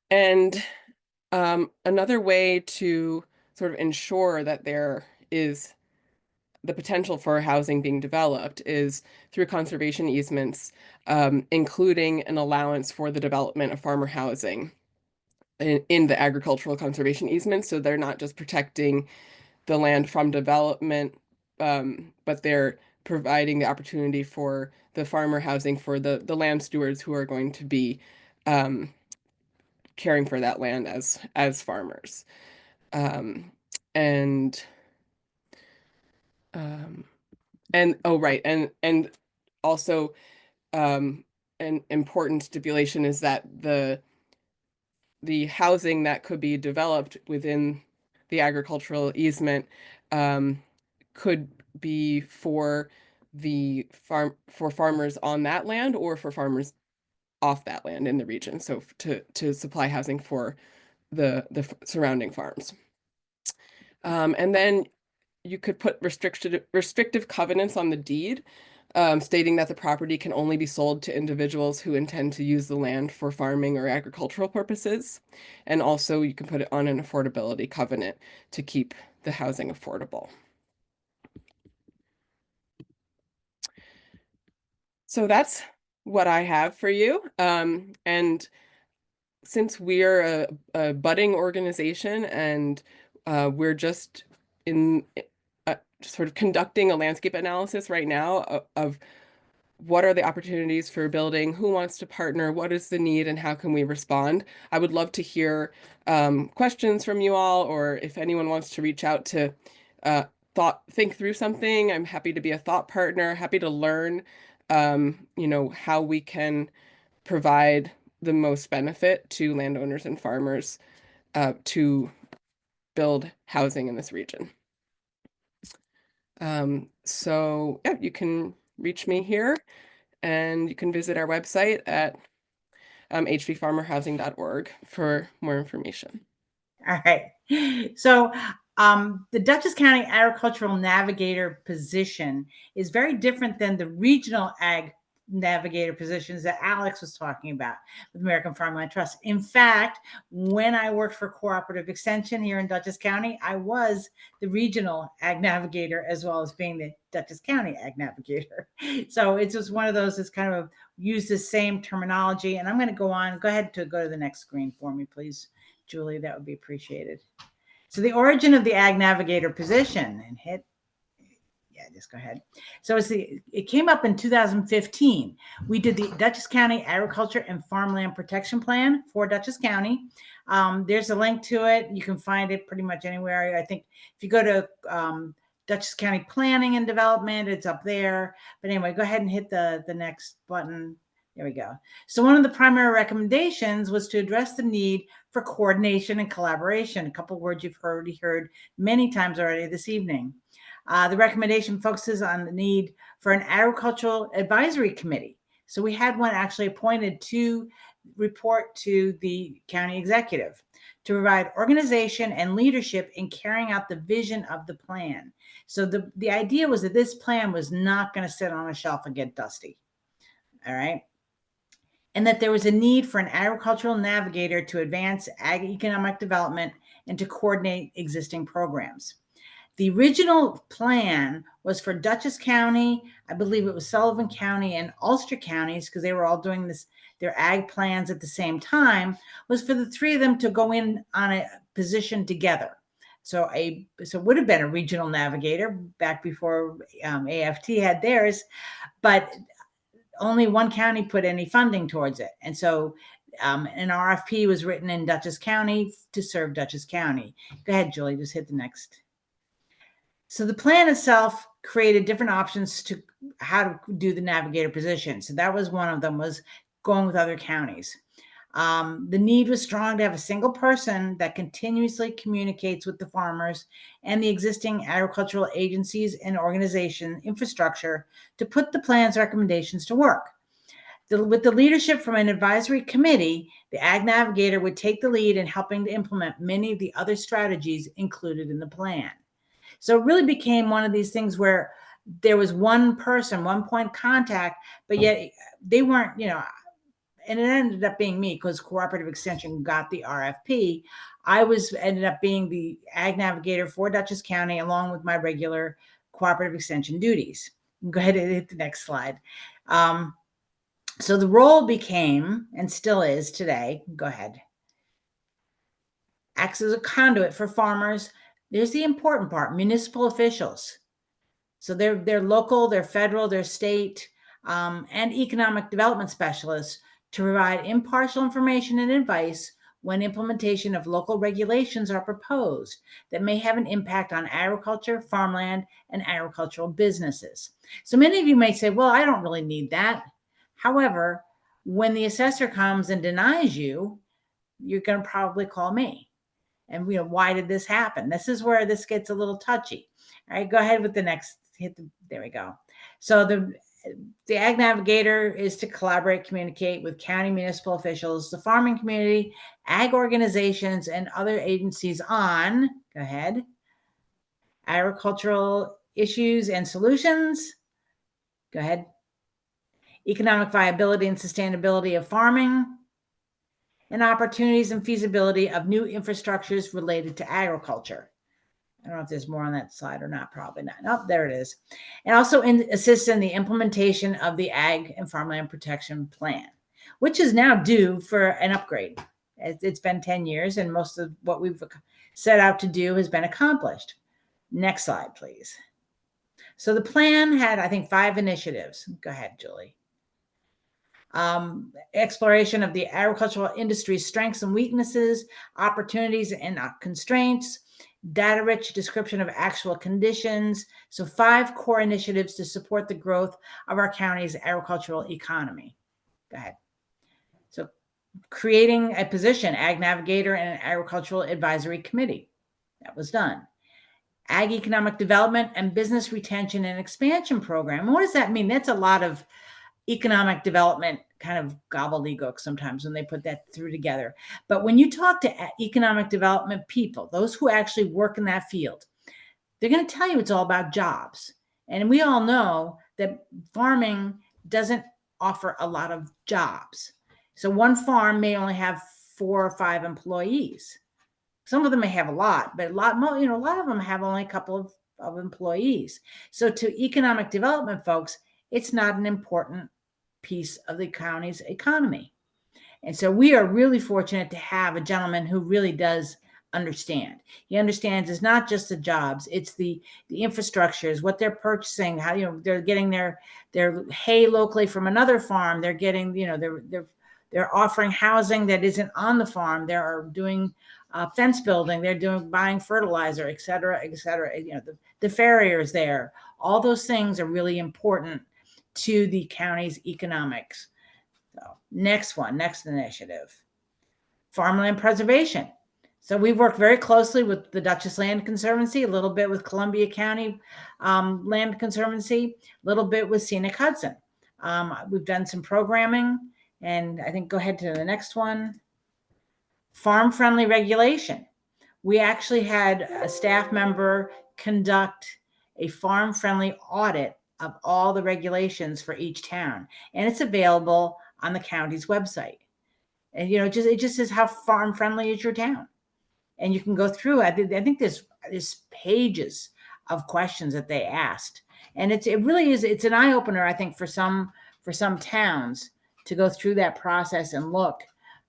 And another way to sort of ensure that there is the potential for housing being developed is through conservation easements, including an allowance for the development of farmer housing in the agricultural conservation easements. So they're not just protecting the land from development, but they're providing the opportunity for the farmer housing for the land stewards who are going to be caring for that land as farmers. And oh, right, and also an important stipulation is that the housing that could be developed within the agricultural easement could be for farmers on that land or for farmers off that land in the region. So to supply housing for the surrounding farms. And then you could put restrictive covenants on the deed, stating that the property can only be sold to individuals who intend to use the land for farming or agricultural purposes. And also you can put it on an affordability covenant to keep the housing affordable. So that's what I have for you. And since we're a budding organization and we're just in sort of conducting a landscape analysis right now of what are the opportunities for building, who wants to partner, what is the need, and how can we respond? I would love to hear questions from you all, or if anyone wants to reach out to think through something, I'm happy to be a thought partner, happy to learn, how we can provide the most benefit to landowners and farmers to build housing in this region. So yeah, you can reach me here, and you can visit our website at hvfarmerhousing.org for more information.
All right. So the Dutchess County Agricultural Navigator position is very different than the regional ag navigator positions that Alex was talking about with American Farmland Trust. In fact, when I worked for Cooperative Extension here in Dutchess County, I was the regional ag navigator as well as being the Dutchess County ag navigator. So it's just one of those that's kind of use the same terminology. And I'm going to go on. Go ahead to go to the next screen for me, please, Julie. That would be appreciated. So the origin of the ag navigator position and hit. Yeah, just go ahead. So it came up in 2015. We did the Dutchess County Agriculture and Farmland Protection Plan for Dutchess County. There's a link to it. You can find it pretty much anywhere. I think if you go to Dutchess County Planning and Development, it's up there. But anyway, go ahead and hit the next button. There we go. So one of the primary recommendations was to address the need for coordination and collaboration, a couple of words you've already heard many times already this evening. The recommendation focuses on the need for an agricultural advisory committee. So we had one actually appointed to report to the county executive to provide organization and leadership in carrying out the vision of the plan. So the idea was that this plan was not going to sit on a shelf and get dusty. All right. And that there was a need for an agricultural navigator to advance ag economic development and to coordinate existing programs. The original plan was for Dutchess County, I believe it was Sullivan County and Ulster counties, because they were all doing their ag plans at the same time, was for the three of them to go in on a position together. So it would have been a regional navigator back before AFT had theirs, but only one county put any funding towards it. And so an RFP was written in Dutchess County to serve Dutchess County. Go ahead, Julie, just hit the next. So the plan itself created different options to how to do the navigator position. So that was one of them, was going with other counties. The need was strong to have a single person that continuously communicates with the farmers and the existing agricultural agencies and organization infrastructure to put the plan's recommendations to work. With the leadership from an advisory committee, the ag navigator would take the lead in helping to implement many of the other strategies included in the plan. So it really became one of these things where there was one person, one point contact, but yet they weren't, and it ended up being me because Cooperative Extension got the RFP. I ended up being the ag navigator for Dutchess County along with my regular Cooperative Extension duties. Go ahead and hit the next slide. So the role became, and still is today, go ahead, acts as a conduit for farmers. There's the important part, municipal officials. So they're local, they're federal, they're state, and economic development specialists to provide impartial information and advice when implementation of local regulations are proposed that may have an impact on agriculture, farmland, and agricultural businesses. So many of you may say, well, I don't really need that. However, when the assessor comes and denies you, you're going to probably call me. And why did this happen? This is where this gets a little touchy. All right, go ahead with the next. There we go. So the ag navigator is to collaborate, communicate with county municipal officials, the farming community, ag organizations, and other agencies on, go ahead, agricultural issues and solutions. Go ahead. Economic viability and sustainability of farming, and opportunities and feasibility of new infrastructures related to agriculture. I don't know if there's more on that slide or not, probably not. Oh, there it is. And also assist in the implementation of the Ag and Farmland Protection Plan, which is now due for an upgrade. It's been 10 years and most of what we've set out to do has been accomplished. Next slide, please. So the plan had, I think, 5 initiatives. Go ahead, Julie. Exploration of the agricultural industry's strengths and weaknesses, opportunities and constraints, data-rich description of actual conditions. So 5 core initiatives to support the growth of our county's agricultural economy. Go ahead. So creating a position, ag navigator and an agricultural advisory committee. That was done. Ag economic development and business retention and expansion program. And what does that mean? That's a lot of economic development kind of gobbledygook sometimes when they put that through together. But when you talk to economic development people, those who actually work in that field, they're going to tell you it's all about jobs. And we all know that farming doesn't offer a lot of jobs. So one farm may only have 4 or 5 employees. Some of them may have a lot, but a lot of them have only a couple of employees. So to economic development folks, it's not an important piece of the county's economy. And so we are really fortunate to have a gentleman who really does understand. He understands it's not just the jobs, it's the infrastructures, what they're purchasing, how, they're getting their hay locally from another farm. They're getting, they're offering housing that isn't on the farm. They're doing fence building. They're buying fertilizer, et cetera, et cetera. The farriers there. All those things are really important to the county's economics. So next initiative, farmland preservation. So we've worked very closely with the Dutchess Land Conservancy, a little bit with Columbia County Land Conservancy, a little bit with Scenic Hudson. We've done some programming, and I think go ahead to the next one. Farm-friendly regulation. We actually had a staff member conduct a farm-friendly audit of all the regulations for each town, and it's available on the county's website. And it just says how farm-friendly is your town, and you can go through. I think there's pages of questions that they asked, and it's an eye-opener, I think, for some towns to go through that process and look,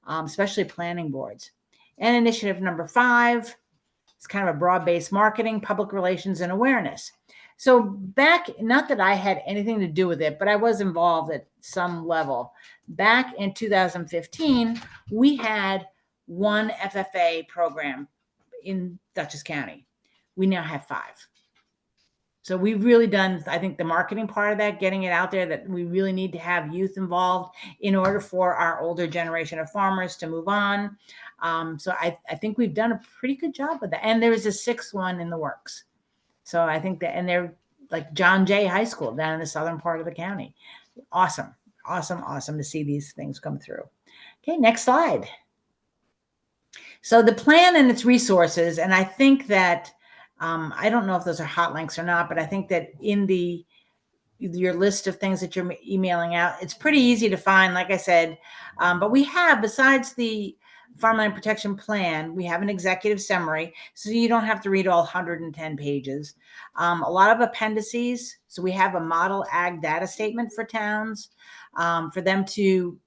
especially planning boards. And initiative number 5, it's kind of a broad-based marketing, public relations, and awareness. So back, not that I had anything to do with it, but I was involved at some level. Back in 2015, we had one FFA program in Dutchess County. We now have 5. So we've really done, I think, the marketing part of that, getting it out there that we really need to have youth involved in order for our older generation of farmers to move on. So I think we've done a pretty good job with that. And there is a 6th one in the works. So I think that, and they're like John Jay High School down in the southern part of the county. Awesome to see these things come through. Okay, next slide. So the plan and its resources, and I think that, I don't know if those are hot links or not, but I think that in your list of things that you're emailing out, it's pretty easy to find, like I said, but we have, besides the Farmland Protection Plan, we have an executive summary, so you don't have to read all 110 pages. A lot of appendices. So we have a model ag data statement for towns, for them to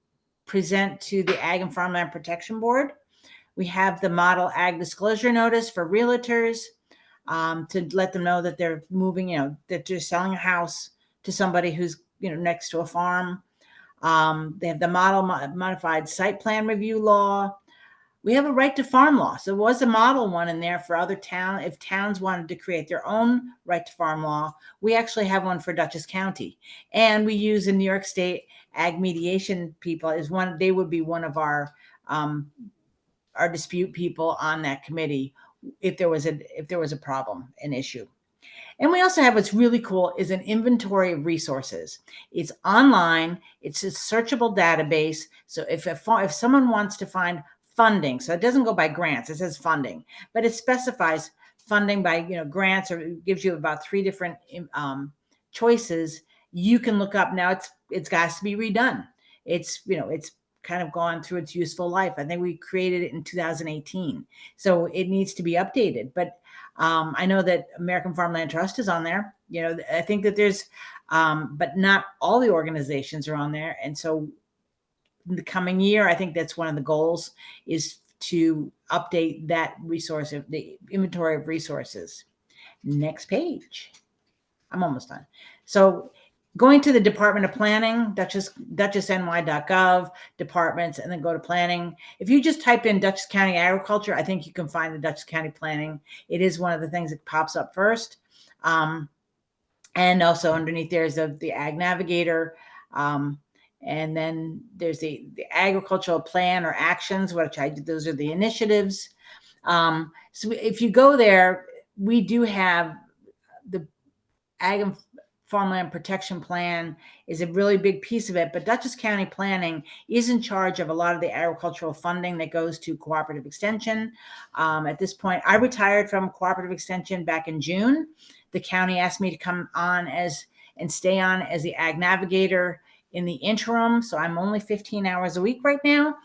present to the Ag and Farmland Protection Board. We have the model ag disclosure notice for realtors, to let them know that they're moving, that they're selling a house to somebody who's, next to a farm. They have the modified site plan review law. We have a right to farm law. So there was a model one in there for other towns. If towns wanted to create their own right to farm law, we actually have one for Dutchess County. And we use the New York State ag mediation people they would be one of our dispute people on that committee if there was a problem, an issue. And we also have, what's really cool is an inventory of resources. It's online. It's a searchable database. So if someone wants to find funding, so it doesn't go by grants, it says funding, but it specifies funding by grants, or it gives you about 3 different choices. You can look up. Now it's got to be redone. It's kind of gone through its useful life. I think we created it in 2018, so it needs to be updated. But I know that American Farmland Trust is on there. I think that there's, but not all the organizations are on there. And so in the coming year, I think that's one of the goals, is to update that resource, the inventory of resources. Next page. I'm almost done. So going to the Department of Planning, dutchessny.gov, departments, and then go to planning. If you just type in Dutchess County Agriculture, I think you can find the Dutchess County Planning. It is one of the things that pops up first. And also underneath there's the Ag Navigator. And then there's the agricultural plan or actions, which those are the initiatives. So if you go there, we do have the Ag and Farmland Protection Plan is a really big piece of it, but Dutchess County Planning is in charge of a lot of the agricultural funding that goes to cooperative extension. At this point, I retired from cooperative extension back in June. The county asked me to come on and stay on as the Ag Navigator in the interim. So I'm only 15 hours a week right now.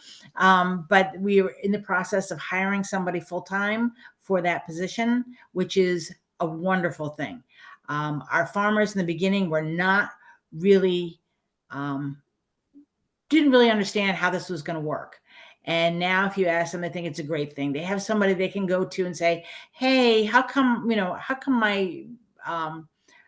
But we are in the process of hiring somebody full-time for that position, which is a wonderful thing. Our farmers in the beginning were not really, didn't really understand how this was going to work. And now if you ask them, I think it's a great thing. They have somebody they can go to and say, hey, how come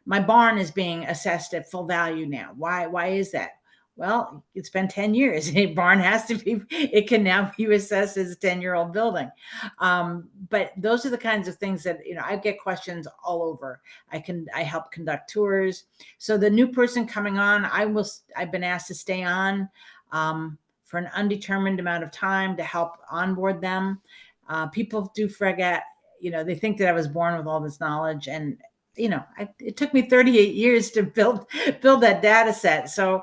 my barn is being assessed at full value now? Why is that? Well, it's been 10 years. A barn has to be, it can now be assessed as a 10-year-old building. But those are the kinds of things that, I get questions all over. I help conduct tours. So the new person coming on, I've been asked to stay on for an undetermined amount of time to help onboard them. People do forget, they think that I was born with all this knowledge, and it took me 38 years to build that data set. So,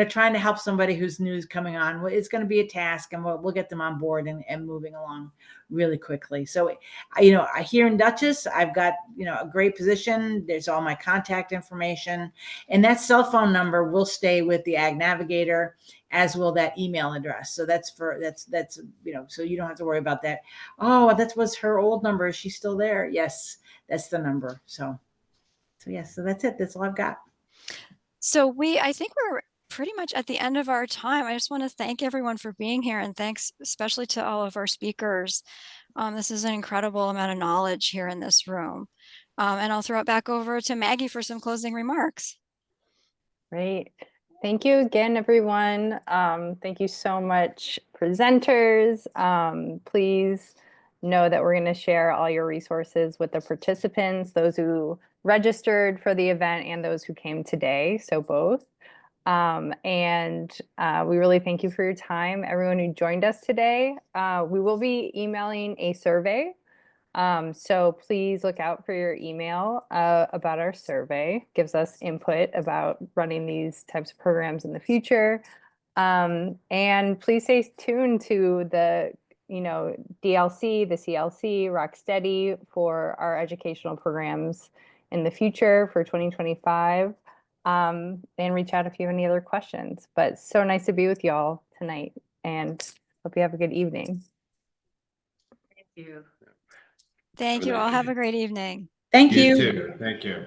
trying to help somebody who's new is coming on, it's going to be a task, and we'll get them on board and moving along really quickly. So, here in Dutchess, I've got, a great position. There's all my contact information, and that cell phone number will stay with the Ag Navigator, as will that email address. So that's so you don't have to worry about that. Oh, that was her old number. Is she still there? Yes, that's the number. So yes, so that's it. That's all I've got.
So I think we're pretty much at the end of our time. I just want to thank everyone for being here, and thanks especially to all of our speakers. This is an incredible amount of knowledge here in this room. And I'll throw it back over to Maggie for some closing remarks.
Great. Thank you again, everyone. Thank you so much, presenters. Please know that we're going to share all your resources with the participants, those who registered for the event and those who came today, so both. We really thank you for your time, everyone who joined us today. We will be emailing a survey. So please look out for your email about our survey. Gives us input about running these types of programs in the future. And please stay tuned to the DLC, the CLC, Rocksteady for our educational programs in the future for 2025. And reach out if you have any other questions. But so nice to be with y'all tonight, and hope you have a good evening.
Thank you.
Thank you all. Have a great evening.
Thank
You
you.
too. Thank you.